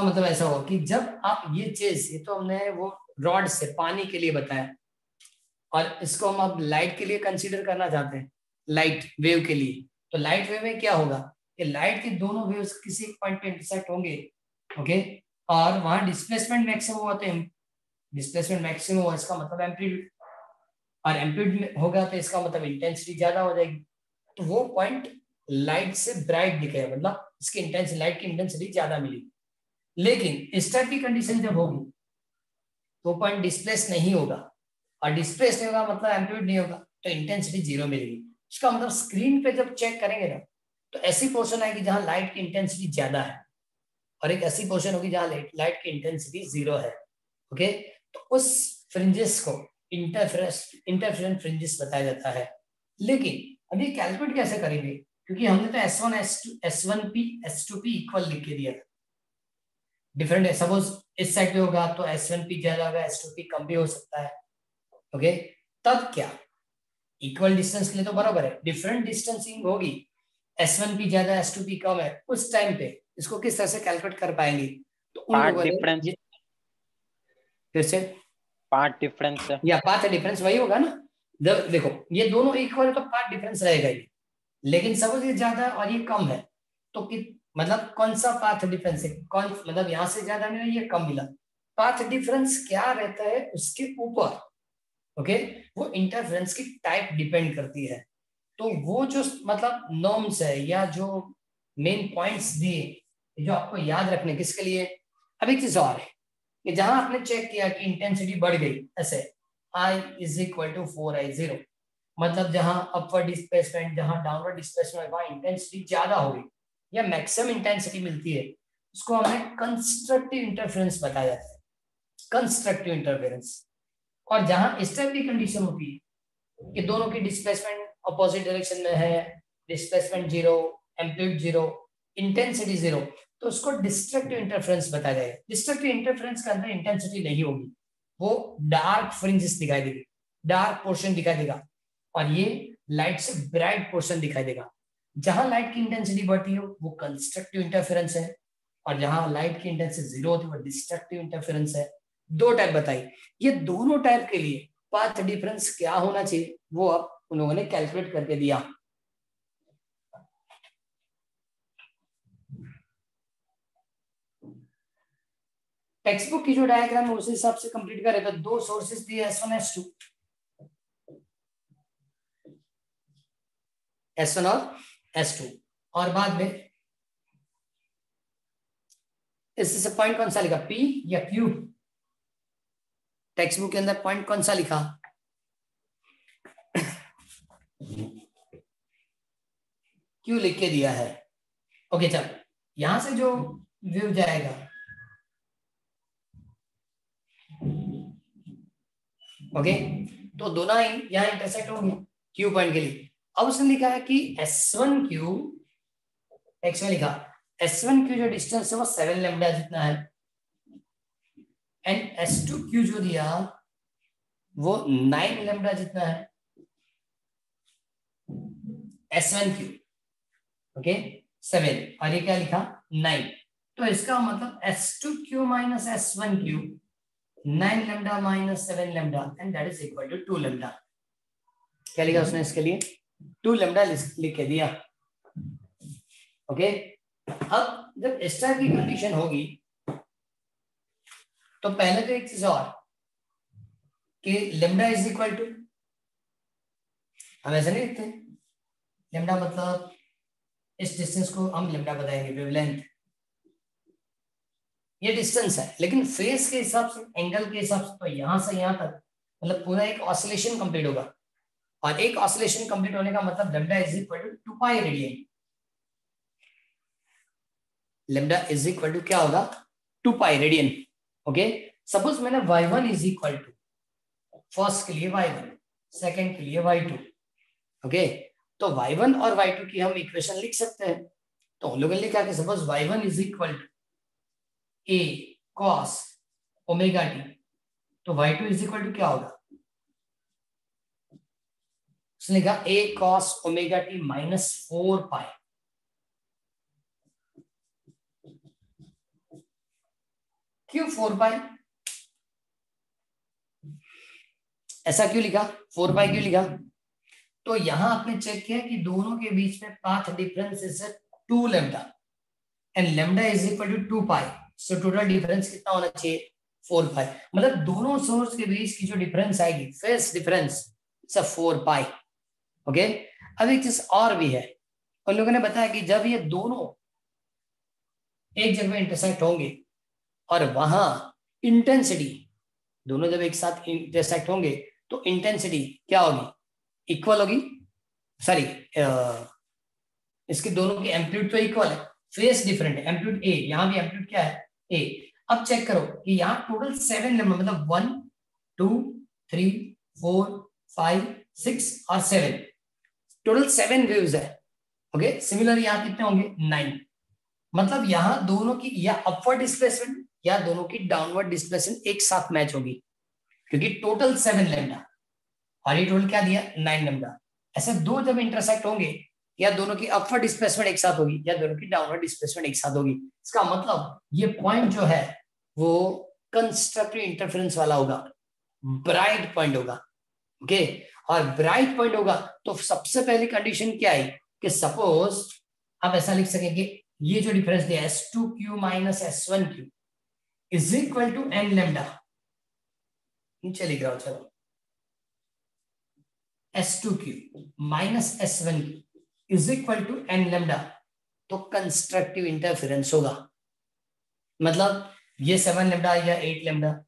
मतलब ऐसा होगा कि जब आप ये चीज, ये तो हमने वो रॉड से पानी के लिए बताया, और इसको हम अब लाइट के लिए कंसीडर करना चाहते हैं, लाइट वेव के लिए। तो लाइट वेव में क्या होगा? ये लाइट के दोनों वेव्स किसी एक पॉइंट पे इंटरसेक्ट होंगे, ओके, और वहां डिस्प्लेसमेंट मैक्सिमम हुआ तो डिस्प्लेसमेंट मैक्सिमम हुआ इसका मतलब एम्पलीट्यूड, और एम्पलीट्यूड होगा तो इसका मतलब इंटेंसिटी ज्यादा हो जाएगी। तो वो पॉइंट लाइट से ब्राइट दिखेगा, मतलब इसकी इंटेंसिटी, लाइट की इंटेंसिटी ज्यादा मिलेगी। लेकिन इस टाइप की कंडीशन जब होगी तो पॉइंट डिस्प्लेस नहीं होगा, और डिस्प्लेस नहीं होगा मतलब एम्पलीट्यूड नहीं होगा तो इंटेंसिटी 0 मिलेगी। इसका मतलब स्क्रीन पे जब चेक करेंगे ना तो ऐसी पोर्शन आएगी जहां लाइट की इंटेंसिटी ज्यादा है, और एक ऐसी पोर्शन होगी जहां लाइट की इंटेंसिटी 0 है, ओके। तो उस फ्रिंजेस को इंटरफेरेंस फ्रिंजेस बताया जाता है। लेकिन अभी कैलकुलेट कैसे करेंगे? क्योंकि हमने तो S1 S2 S1P S2P equal लिख के दिया था, डिफरेंट है। सपोज इस साइड पे होगा तो S1P ज्यादा होगा, S2P कम भी हो सकता है, ओके। तब क्या? इक्वल डिस्टेंस के लिए तो बराबर है, डिफरेंट डिस्टेंसिंग होगी, S1P ज्यादा S2P कम है, उस टाइम पे इसको किस तरह से कैलकुलेट कर पाएंगे? तो उन पार्ट लोगों ने डिफरेंस। फिर से पार्ट डिफरेंस है। या पाथ डिफरेंस वही होगा ना। जब देखो ये दोनों इक्वल है तो पाथ डिफरेंस रहेगा ही, लेकिन सपोज ये ज्यादा और ये कम है तो मतलब कौन सा पाथ डिफरेंस है? कौन मतलब यहाँ से ज्यादा मिला, ये कम मिला। पाथ डिफरेंस क्या रहता है उसके ऊपर, ओके, वो इंटरफेरेंस की टाइप डिपेंड करती है। तो वो जो मतलब नॉर्म्स है या जो मेन पॉइंट्स दिए जो आपको याद रखने किसके लिए? अब एक चीज और है कि जहां आपने चेक किया कि इंटेंसिटी बढ़ गई, ऐसे I is equal to 4I0, मतलब जहां अपवर्ड डिस्प्लेसमेंट जहां डाउनवर्ड डिस्प्लेसमेंट वहां इंटेंसिटी ज्यादा होगी या मैक्सिमम इंटेंसिटी मिलती है, उसको हमने कंस्ट्रक्टिव इंटरफेरेंस बताया जाता है, कंस्ट्रक्टिव इंटरफेरेंस। और जहां इस टाइप की कंडीशन होती है कि दोनों की डिस्प्लेसमेंट अपोजिट डायरेक्शन में है, डिस्प्लेसमेंट 0, एम्पलीट्यूड 0, इंटेंसिटी 0, तो उसको डिस्ट्रक्टिव इंटरफेरेंस बताया जाएगा। डिस्ट्रक्टिव इंटरफेरेंस के अंदर इंटेंसिटी नहीं होगी, वो डार्क फ्रिंजेस दिखाई देगी, डार्क पोर्शन दिखाई देगा, और ये लाइट से ब्राइट पोर्शन दिखाई देगा। जहां लाइट की इंटेंसिटी बढ़ती है वो कंस्ट्रक्टिव इंटरफेरेंस है, और जहां लाइट की इंटेंसिटी 0 होती है वो डिस्ट्रक्टिव इंटरफेरेंस है। दो टाइप बताई, ये दोनों टाइप के लिए पाथ डिफरेंस क्या होना चाहिए वो अब उन लोगों ने कैलकुलेट करके दिया। टेक्स्ट बुक की जो डायग्राम है उस हिसाब से कंप्लीट करे तो दो सोर्सेस दिए S1 और S2, और बाद में इससे पॉइंट कौन सा लिखा, P या Q? टेक्स्ट बुक के अंदर पॉइंट कौन सा लिखा? Q लिख के दिया है, ओके। चल यहां से जो व्यू जाएगा, ओके, तो दोनों यहाँ इंटरसेक्ट होंगे Q पॉइंट के लिए। अब उसने लिखा है कि S1Q, टेक्स्ट में लिखा S1Q जो डिस्टेंस है वो 7 लैम्डा जितना है, एंड S2Q जो दिया वो 9 लैम्डा जितना है। S1Q ओके 7, और ये क्या लिखा 9, तो इसका मतलब s2q minus s1q 9 lambda minus 7 lambda and that is equal to 2 lambda. क्या लिखा उसने इसके लिए? 2 लैम्डा लिख के दिया। ओके, अब जब इस टाइप की कंडीशन होगी तो पहले तो एक चीज और कि लैम्डा इज इक्वल टू, हम ऐसा नहीं लिखते, लैम्डा मतलब इस डिस्टेंस को हम लैम्डा बताएंगे वेवलेंथ, ये डिस्टेंस है, लेकिन फेस के हिसाब से, एंगल के हिसाब से तो यहां से यहां तक मतलब पूरा एक ऑसिलेशन कंप्लीट होगा, और एक ऑसिलेशन कंप्लीट होने का मतलब lambda is equal to 2 pi radian. Lambda is equal to क्या होगा? 2 पाई रेडियन। ओके, सपोज मैंने y1 is equal to, first के लिए y1, सेकंड के लिए y2। ओके, तो y1 और y2 की हम इक्वेशन लिख सकते हैं। तो हम लोगों ने लिखा कि suppose y1 is equal to a cos omega t, तो y2 इज इक्वल टू क्या होगा? उसने लिखा a cos omega t minus 4 पाई। क्यों 4 पाई? ऐसा क्यों लिखा? 4 पाई क्यों लिखा? तो यहां आपने चेक किया कि दोनों के बीच में path difference is 2 lambda and lambda is equal to 2 pi, so total difference कितना होना चाहिए? 4 पाई। मतलब दोनों सोर्स के बीच की जो डिफरेंस आएगी, फेस डिफरेंस, 4 पाई। ओके, अब एक चीज और भी है, उन लोगों ने बताया कि जब ये दोनों एक जगह इंटरसेक्ट होंगे और वहां इंटेंसिटी, दोनों जब एक साथ इंटरसेक्ट होंगे तो इंटेंसिटी क्या होगी? इक्वल होगी। सॉरी, इसके दोनों की एम्पलीट्यूड तो इक्वल है, फेस डिफरेंट है, एम्पलीट्यूड ए, यहां भी एम्पलीट्यूड क्या है? ए। अब चेक करो कि यहाँ टोटल 7 नंबर, मतलब 1 2 3 4 5 6 और 7, टोटल 7 वेव्स है। ओके, सिमिलर यहाँ कितने होंगे? 9। मतलब यहाँ दोनों की या अपवर्ड डिस्प्लेसमेंट या दोनों की डाउनवर्ड डिस्प्लेसमेंट एक साथ मैच होगी, क्योंकि टोटल 7 लैम्डा और ये टोटल क्या दिया? 9 लैम्डा। ऐसे दो जब इंटरसेक्ट होंगे, या दोनों की अपवर्ड डिस्प्लेसमेंट एक साथ होगी या दोनों की डाउनवर्ड डिस्प्लेसमेंट एक साथ होगी। इसका मतलब ये पॉइंट जो है वो कंस्ट्रक्टिव इंटरफेरेंस वाला होगा, ब्राइट पॉइंट होगा। ओके, और ब्राइट पॉइंट होगा तो सबसे पहली कंडीशन क्या है कि सपोज आप ऐसा लिख सकेंगे, ये जो डिफरेंस दिया s2q minus s1q is equal to n lambda, नीचे लिख रहा हूं, चलो, s2q minus s1q is equal to n lambda, तो कंस्ट्रक्टिव इंटरफेरेंस होगा। मतलब ये 7 लैम्डा या 8 लैम्डा,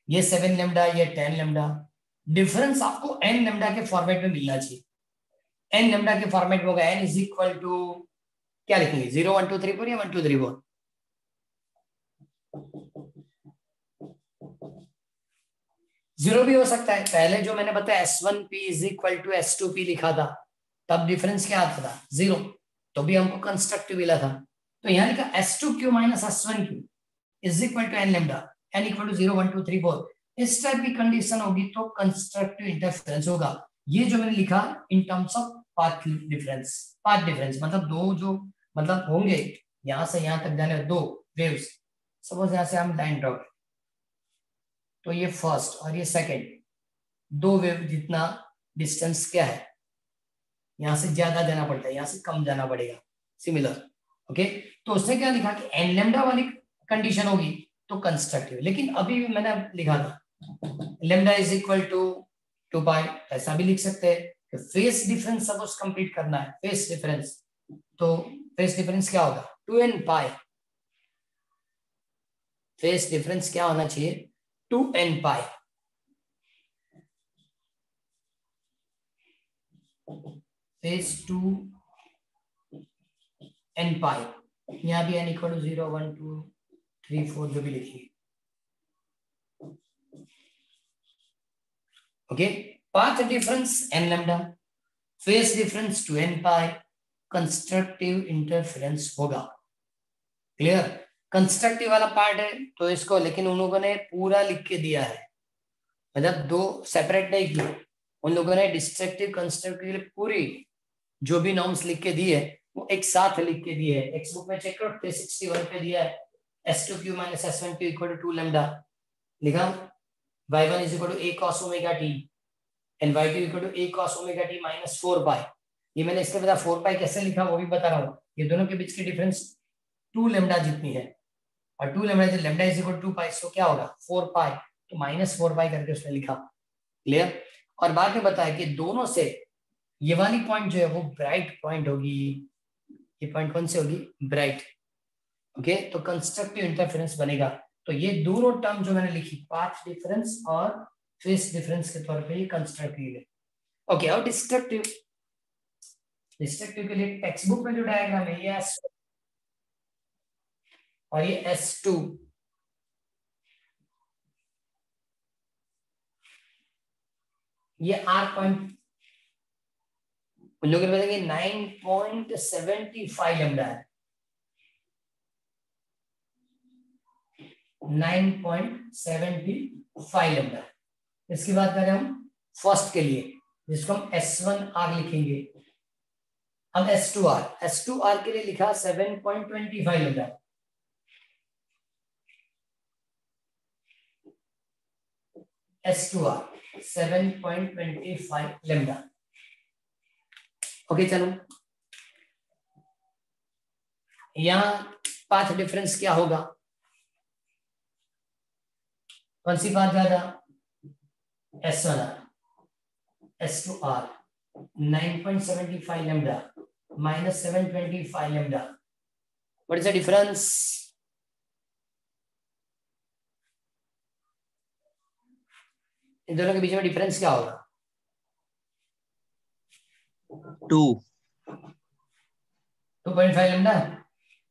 ये 7 लैम्डा या 10 लैम्डा, डिफरेंस आपको n लैम्डा के फॉर्मेट में मिलना चाहिए। n लैम्डा के फॉर्मेट में होगा n इज इक्वल टू क्या लिखेंगे? 0 1 2 3 4 या 1 2 3 4? 0 भी हो सकता है। पहले जो मैंने बताया s1p is equal to s2p लिखा था, तब डिफरेंस क्या आता था? 0, तो भी हमको कंस्ट्रक्टिव मिला था। तो यहाँ लिखा s2q minus s1q is equal to n lambda, n equal to 0 1 2 3 4। इस टाइप की कंडीशन होगी तो कंस्ट्रक्टिव इंटरफेरेंस होगा। ये जो मैंने लिखा इन terms of path difference, path difference मतलब दो जो मतलब होंगे यहां से यहां तक जाने दो वेव्स, सपोज यहां से हम लाइन ड्रॉ, तो ये फर्स्ट और ये सेकंड, दो वेव जितना डिस्टेंस क्या है, यहां से ज्यादा जाना पड़ता है, यहां से कम जाना पड़ेगा, सिमिलर। ओके, तो उसने क्या लिखा कि n लैम्डा वाली कंडीशन होगी तो कंस्ट्रक्टिव। लेकिन अभी मैंने लिखा था लैम्डा इज इक्वल टू 2 पाई, ऐसा भी लिख सकते हैं कि फेस डिफरेंस सपोज कंप्लीट करना है, फेस डिफरेंस, तो फेस डिफरेंस क्या होगा? 2n पाई। फेस डिफरेंस क्या होना चाहिए? 2n पाई। फेस 2n पाई, यहाँ भी n इक्वल टू 0 1 2 3 4 जो भी लिखिए। Okay, path difference n lambda, phase difference 2n पाई, कंस्ट्रक्टिव इंटरफेरेंस होगा। क्लियर? कंस्ट्रक्टिव वाला पार्ट है तो इसको, लेकिन उन लोगों ने पूरा लिख के दिया है, मतलब दो सेपरेट नहीं किए उन लोगों ने, डिस्ट्रक्टिव कंस्ट्रक्टिव पूरी जो भी नॉर्म्स लिख के दी है वो एक साथ लिख के दिए है। टेक्स्ट बुक में चेक करो 361 पे दिया है S2Q minus S1Q equal to 2 lambda, लिखा y1 is equal to a cos omega t and y2 equal to a cos omega t minus 4 pi। ये मैंने इसके बता 4 pi कैसे लिखा वो भी बता रहा हूँ। ये दोनों के बीच की डिफरेंस 2 lambda जितनी है, और 2 lambda जो lambda is equal to 2 pi, तो क्या होगा 4 pi, तो माइनस 4 pi करके उसने लिखा। क्लियर। और बाद में बताया कि दोनों से ये वाली पॉइंट जो है वो ब्राइट पॉइंट होगी। ये पॉइंट कौन सी होगी? ब्राइट। ओके, तो कंस्ट्रक्टिव इंटरफेरेंस बनेगा। तो ये दोनों टर्म जो मैंने लिखी, पाथ डिफरेंस और फेस डिफरेंस के तौर पे ये कंस्ट्रक्टिव है। ओके, और डिस्ट्रक्टिव, डिस्ट्रक्टिव के लिए टेक्स्ट बुक में जो डायग्राम है ये S और ये S2, ये R पॉइंट उन लोगों ने बताएंगे 9.75 लैम्डा है, 9.75 लैम्डा। इसकी बात करें हम फर्स्ट के लिए, जिसको हम S1R लिखेंगे। अब S2R के लिए लिखा 7.25 लैम्डा। S2R 7.25 lambda. ओके, चलो यहां पाथ डिफरेंस क्या होगा? कौन सी बात ज्यादा? S1R S2R 9.75 lambda minus 725 lambda. What is the difference? इन दोनों के बीच में डिफरेंस क्या होगा? 2.5 लैम्डा।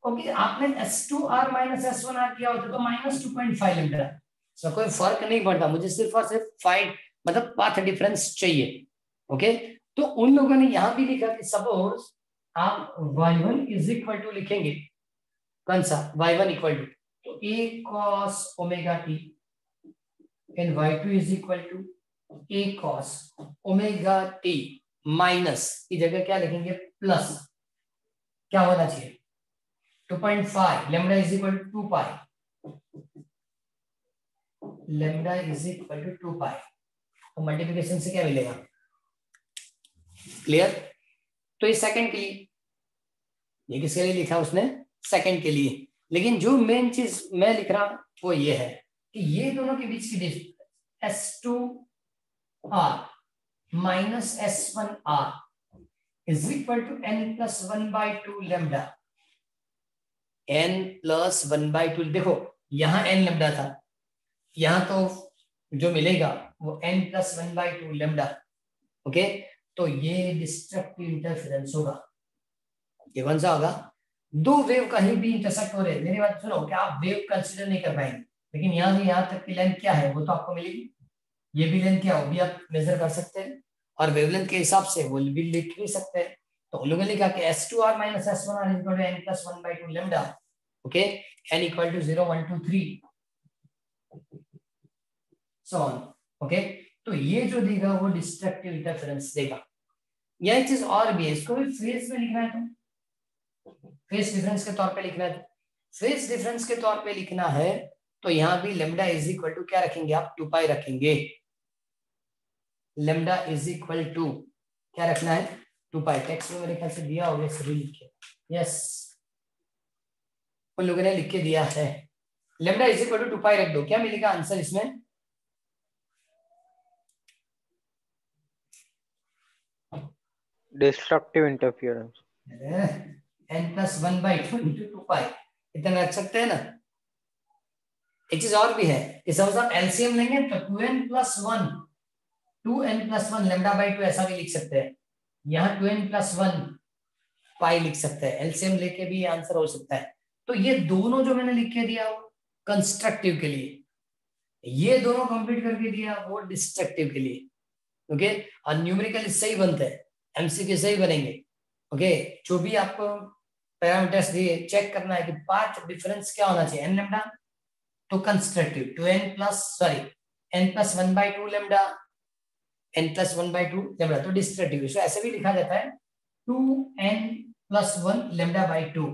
ओके, आपने S2R माइनस S1R किया होता तो माइनस 2.5 लैम्डा। सो कोई फर्क नहीं पड़ता, मुझे सिर्फ और सिर्फ फाइंड मतलब पाथ डिफरेंस चाहिए। ओके, तो उन लोगों ने यहां भी लिखा कि सपोज आप y1 इज इक्वल टू लिखेंगे, कौन सा y1 इक्वल टू तो a cos omega t and y2 is equal to a cos omega t minus की जगह क्या लिखेंगे? प्लस क्या होना चाहिए? 2.5 lambda is equal to 2 pi, lambda is equal to 2 pi. तो मल्टीप्लिकेशन से क्या मिलेगा? क्लियर। तो ये सेकंड के लिए, ये किसके लिए लिखा उसने? सेकंड के लिए। लेकिन जो मेन चीज मैं लिख रहा हूं वो ये है कि ये दोनों के बीच की distance S2R minus S1R is equal to n plus 1/2 lambda. n plus 1/2, देखो यहां n लैम्डा था, यहां तो जो मिलेगा वो n प्लस 1/2 लैम्डा। ओके, तो ये डिस्ट्रक्टिव इंटरफेरेंस होगा। ये कौन सा होगा? दो वेव कहीं भी इंटरसेक्ट हो रहे हैं। मेरी बात सुनो, क्या आप वेव कंसीडर नहीं कर पाएंगे, लेकिन यहाँ से यहाँ तक की लेंथ क्या है वो तो आपको मिलेगी। ये भी लेंथ क्या होगी आप मेजर कर सकते हैं, और वेवलेंथ के हिसाब से वो भी लिख भी सकते हैं। तो उन लोगों ने लिखा कि S2R minus S1R is equal to n plus 1/2 lambda. Okay, n equal to 0 1 2 3 so on. Okay, तो ये जो देगा वो डिस्ट्रक्टिव इंटरफेरेंस देगा। यह चीज और भी है, इसको भी फेज में लिखना है, तो फेज डिफरेंस के तौर पे लिखना है। फेज डिफरेंस के तौर पे लिखना है तो यहाँ भी लैम्डा इज इक्वल टू क्या रखेंगे आप? 2 पाई रखेंगे। लैम्डा इज इक्वल टू क्या रखना है? 2 पाई। टेक्स्ट में मेरे ख्याल से दिया होगा, सभी लिखे। यस, उन लोगों ने लिख के दिया है। लैम्डा इज इक्वल टू 2 पाई रख दो, क्या मिलेगा आंसर इसमें? Destructive interference. n plus 1/2 into 2 पाई, इतना रख सकते हैं ना। एक चीज और भी है कि सपोज आप एलसीएम लेंगे तो 2n प्लस 1 लैम्डा बाई 2 ऐसा भी लिख सकते हैं। यहाँ 2n प्लस 1 पाई लिख सकते हैं, एलसीएम लेके भी आंसर हो सकता है। तो ये दोनों जो मैंने लिख के दिया वो कंस्ट्रक्टिव के लिए, ये दोनों कंप्लीट करके दिया वो डिस्ट्रक्टिव के लिए। ओके, और न्यूमेरिकल इससे ही बनते हैं, एमसीक्यू से ही बनेंगे। ओके, जो भी आपको पैरामीटर्स दिए चेक करना है कि पाथ डिफरेंस क्या होना चाहिए, n लैम्डा तो constructive, 2n plus 1/2 lambda, n plus 1/2 lambda तो डिस्ट्रक्टिव। इसको ऐसे भी लिखा जाता है 2n plus 1 lambda by 2,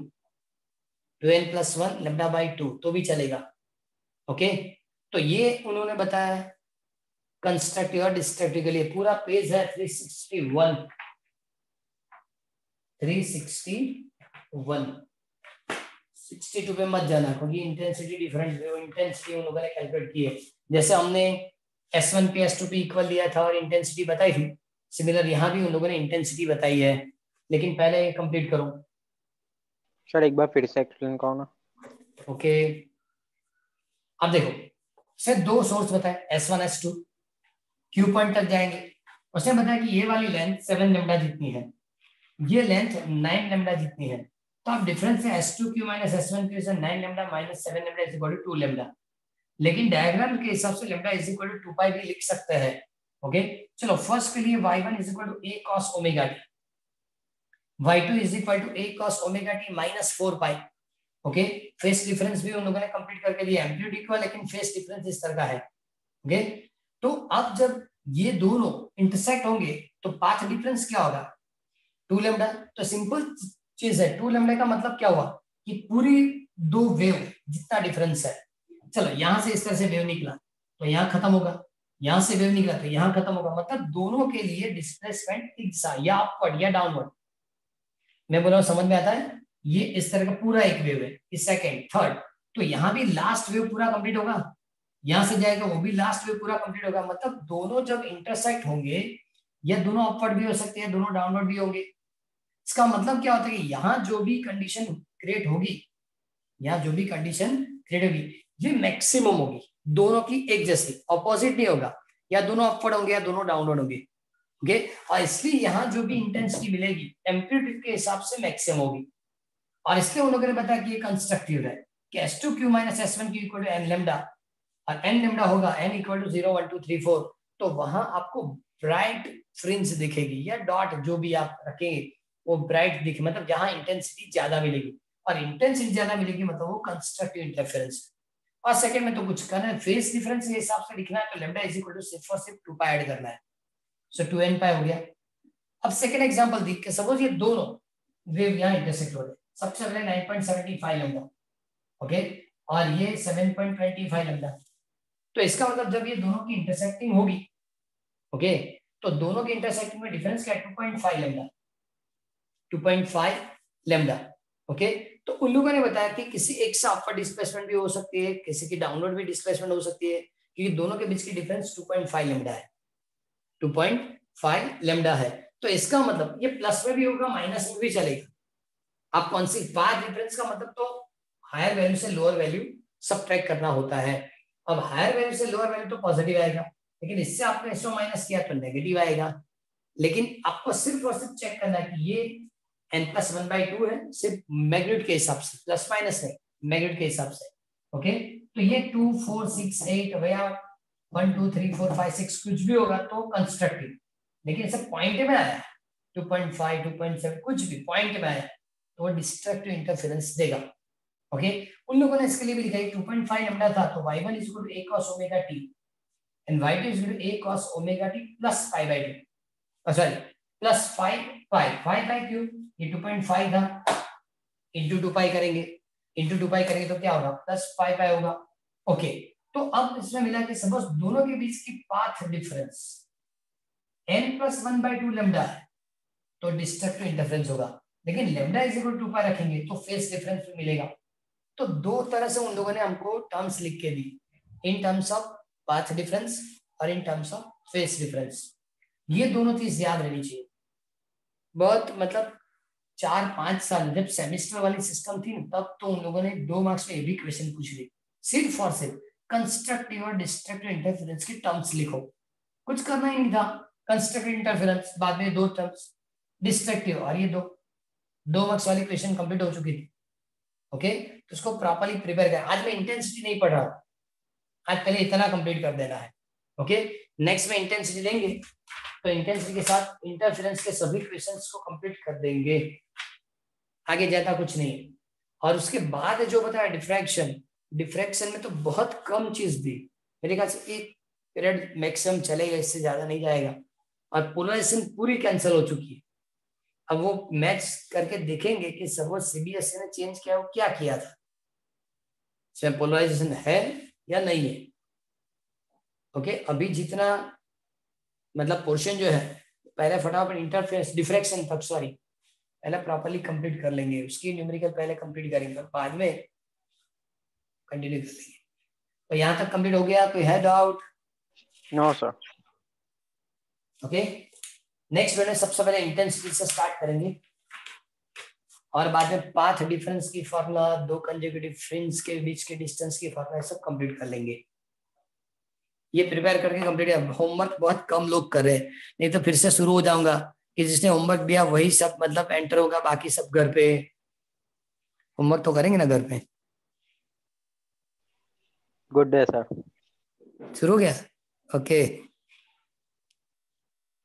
2n plus 1 lambda by 2 तो भी चलेगा। ओके, तो ये उन्होंने बताया कंस्ट्रक्टिव और डिस्ट्रक्टिव के लिए। पूरा पेज है 361, 62 पे मत जाना क्योंकि इंटेंसिटी डिफरेंट, इंटेंसिटी उन लोगों ने कैलकुलेट की है। जैसे हमने S1 पे S2 पे इक्वल लिया था और इंटेंसिटी बताई थी, सिमिलर यहाँ भी उन लोगों ने इंटेंसिटी बताई है। लेकिन पहले ये कंप्लीट करो सर एक बार फिर से एक्सप्लेन करो ना। ओके, अब देखो सर दो सोर्स बताए S1 S2, क्यू पॉइंट तक जाएंगे। उसने बताया कि ये वाली लेंथ 7 लेमडा जितनी है, ये लेंथ 9 लेमडा जितनी है। तो आप डिफरेंस है S2Q माइनस S1Q से 9 lambda minus 7 lambda is equal to 2 lambda. लेकिन डायग्राम के हिसाब से lambda is equal to 2 pi भी लिख सकते हैं। ओके, चलो फर्स्ट के लिए y1 is equal to a cos omega t, y2 is equal to a cos omega t minus 4 pi. Okay, phase difference भी उन लोगों ने कंप्लीट करके दिया, एम्पलीट्यूड इक्वल लेकिन फेस डिफरेंस इस तरह का है। ओके, तो अब जब ये दोनों इंटरसेक्ट होंगे तो पाथ डिफरेंस क्या होगा, 2 लेमडा। तो सिंपल चीज है, 2 लेमडा का मतलब क्या हुआ कि पूरी दो वेव जितना डिफरेंस है, चलो यहां से इस तरह से वेव निकला तो यहाँ खत्म होगा, यहां से वेव निकला तो यहाँ खत्म होगा, मतलब दोनों के लिए डिस्प्लेसमेंट एक दिशा, या अपवर्ड या डाउनवर्ड। मैं बोल रहा हूँ समझ में आता है, ये इस तरह का पूरा एक वेव है, इस सेकेंड थर्ड, तो यहाँ भी लास्ट वेव पूरा कंप्लीट होगा, यहां से जाएगा वो भी लास्ट वेव पूरा कंप्लीट होगा। मतलब दोनों जब इंटरसेक्ट होंगे, या दोनों अपवर्ड भी हो सकते हैं, दोनों डाउनवर्ड भी होंगे। इसका मतलब क्या होता है कि यहाँ जो भी कंडीशन क्रिएट होगी, यहाँ जो भी कंडीशन क्रिएट होगी ये मैक्सिमम होगी, दोनों की एक जैसी, ऑपोजिट नहीं होगा, या दोनों अपवर्ड होंगे या दोनों डाउनवर्ड होंगे। ओके, और इसलिए यहाँ जो भी इंटेंसिटी मिलेगी एम्पलीट्यूड के हिसाब से मैक्सिमम होगी। और इसलिए उन लोगों ने बताया कि ये कंस्ट्रक्टिव है कि S2Q minus S1Q equal to n lambda, और n लेमडा होगा n इक्वल टू 0 1 2 3 4, तो वहां आपको ब्राइट फ्रिंज दिखेगी या डॉट जो भी आप रखेंगे वो ब्राइट दिखे, मतलब जहां इंटेंसिटी ज्यादा मिलेगी, और इंटेंसिटी ज्यादा मिलेगी मतलब वो कंस्ट्रक्टिव इंटरफेरेंस। और सेकंड में तो कुछ करना है, फेस डिफरेंस के हिसाब से लिखना है तो लैम्डा इज इक्वल टू सिर्फ और सिर्फ 2 पाई ऐड करना है, सो 2n पाई हो गया। अब सेकंड एग्जांपल देख के सपोज ये दोनों वेव यहां इंटरसेक्ट हो रहे हैं, सबसे पहले 9.75 लैम्डा, ओके, और ये 7.25 लैम्डा। तो इसका मतलब जब ये दोनों की इंटरसेक्टिंग होगी, ओके, तो दोनों के इंटरसेक्टिंग में डिफरेंस क्या है, 2.5 लैम्डा, 2.5 लैम्डा। ओके, तो उन लोगों ने बताया कि किसी एक से अपवर्ड डिस्प्लेसमेंट भी हो सकती है, किसी की डाउनवर्ड भी डिस्प्लेसमेंट हो सकती है, क्योंकि दोनों के बीच की डिफरेंस 2.5 लैम्डा है, 2.5 लैम्डा है। तो इसका मतलब ये प्लस में भी होगा माइनस में भी चलेगा। आप कौन सी पाथ डिफरेंस का मतलब तो हायर वैल्यू से लोअर वैल्यू सबट्रैक्ट करना होता है। अब हायर वैल्यू से लोअर वैल्यू तो पॉजिटिव आएगा, लेकिन इससे आपने इसको माइनस किया तो नेगेटिव आएगा। लेकिन आपको सिर्फ और सिर्फ चेक करना है कि ये n+1/2 है, सिर्फ मैग्नीट्यूड के हिसाब से, प्लस माइनस है मैग्नीट्यूड के हिसाब से। ओके, तो ये 2 4 6 8 भैया 1 2 3 4 5 6 कुछ भी होगा तो कंस्ट्रक्टिव, लेकिन सब पॉइंट में आया 2.5 2.7 कुछ भी पॉइंट में आया तो वो डिस्ट्रक्टिव इंटरफेरेंस देगा। ओके, उन लोगों ने इसके लिए भी लिखा है 2.5 लैम्डा था तो y1 is equal to a cos omega t and y2 is equal to a cos omega t plus pi by 2, sorry plus 5 pi, 5 pi क्यों, ये 2.5 था, इंटू 2 पाई करेंगे, इंटू 2 पाई करेंगे तो क्या होगा, प्लस 5 पाई होगा। ओके, तो अब इसमें मिला कि सपोज दोनों के बीच की पाथ डिफरेंस n+1/2 लैम्डा है तो डिस्ट्रक्टिव इंटरफेरेंस होगा, लेकिन लैम्डा इज इक्वल टू 2 पाई रखेंगे तो फेस डिफरेंस भी मिलेगा। तो दो तरह से उन लोगों ने हमको टर्म्स लिख के दी, in terms of path difference और in terms of phase difference. ये दोनों चीज याद रहनी चाहिए। बहुत मतलब 4-5 साल जब सेमेस्टर वाली सिस्टम थी तब तो उन लोगों ने 2 मार्क्स में ये भी क्वेश्चन पूछ ली, सिर्फ और सिर्फ कंस्ट्रक्टिव और डिस्ट्रक्टिव इंटरफेरेंस की टर्म्स लिखो, कुछ करना ही नहीं था। कंस्ट्रक्टिव इंटरफेरेंस बाद में 2 टर्म्स, डिस्ट्रक्टिव, और ये 2 मार्क्स वाली क्वेश्चन कंप्लीट हो चुकी थी। ओके, तो उसको प्रॉपर्ली प्रिपेयर कर। आज मैं इंटेंसिटी नहीं पढ़ रहा, आज पहले इतना कंप्लीट कर देना है। ओके, नेक्स्ट में इंटेंसिटी लेंगे तो इंटेंसिटी के साथ इंटरफेरेंस के सभी क्वेश्चंस को कंप्लीट कर देंगे, आगे ज्यादा कुछ नहीं। और उसके बाद जो बताया डिफ्रैक्शन, डिफ्रैक्शन में तो बहुत कम चीज दी, मेरे ख्याल से एक पीरियड मैक्सिमम चलेगा, इससे ज्यादा नहीं जाएगा, और पोलराइजेशन पूरी कैंसिल हो चुकी है। अब वो मैच करके देखेंगे कि सपोज सीबीएसई ने चेंज किया, वो क्या किया था, इसमें पोलराइजेशन है या नहीं है। ओके, अभी जितना मतलब पोर्शन जो है, पहले फटाफट इंटरफेरेंस डिफ्रैक्शन तक, सॉरी, पहले प्रॉपर्ली कंप्लीट कर लेंगे, उसकी न्यूमेरिकल पहले कंप्लीट करेंगे, बाद में कंटिन्यू करेंगे। तो यहाँ तक कंप्लीट हो गया, कोई है doubt? No sir. Okay, next video सबसे पहले इंटेंसिटी से स्टार्ट करेंगे और बाद में पाथ डिफरेंस की फॉर्मूला, दो कंसेक्यूटिव फ्रिंज के बीच के डिस्टेंस की फॉर्मूला, सब कंप्लीट कर लेंगे। ये प्रिपेयर करके कंप्लीट, होमवर्क बहुत कम लोग कर रहे हैं, नहीं तो फिर से शुरू हो जाऊंगा कि जिसने होमवर्क दिया वही सब मतलब एंटर होगा, बाकी सब घर पे। होमवर्क तो करेंगे ना घर पे? Good day sir. शुरू हो गया? ओके।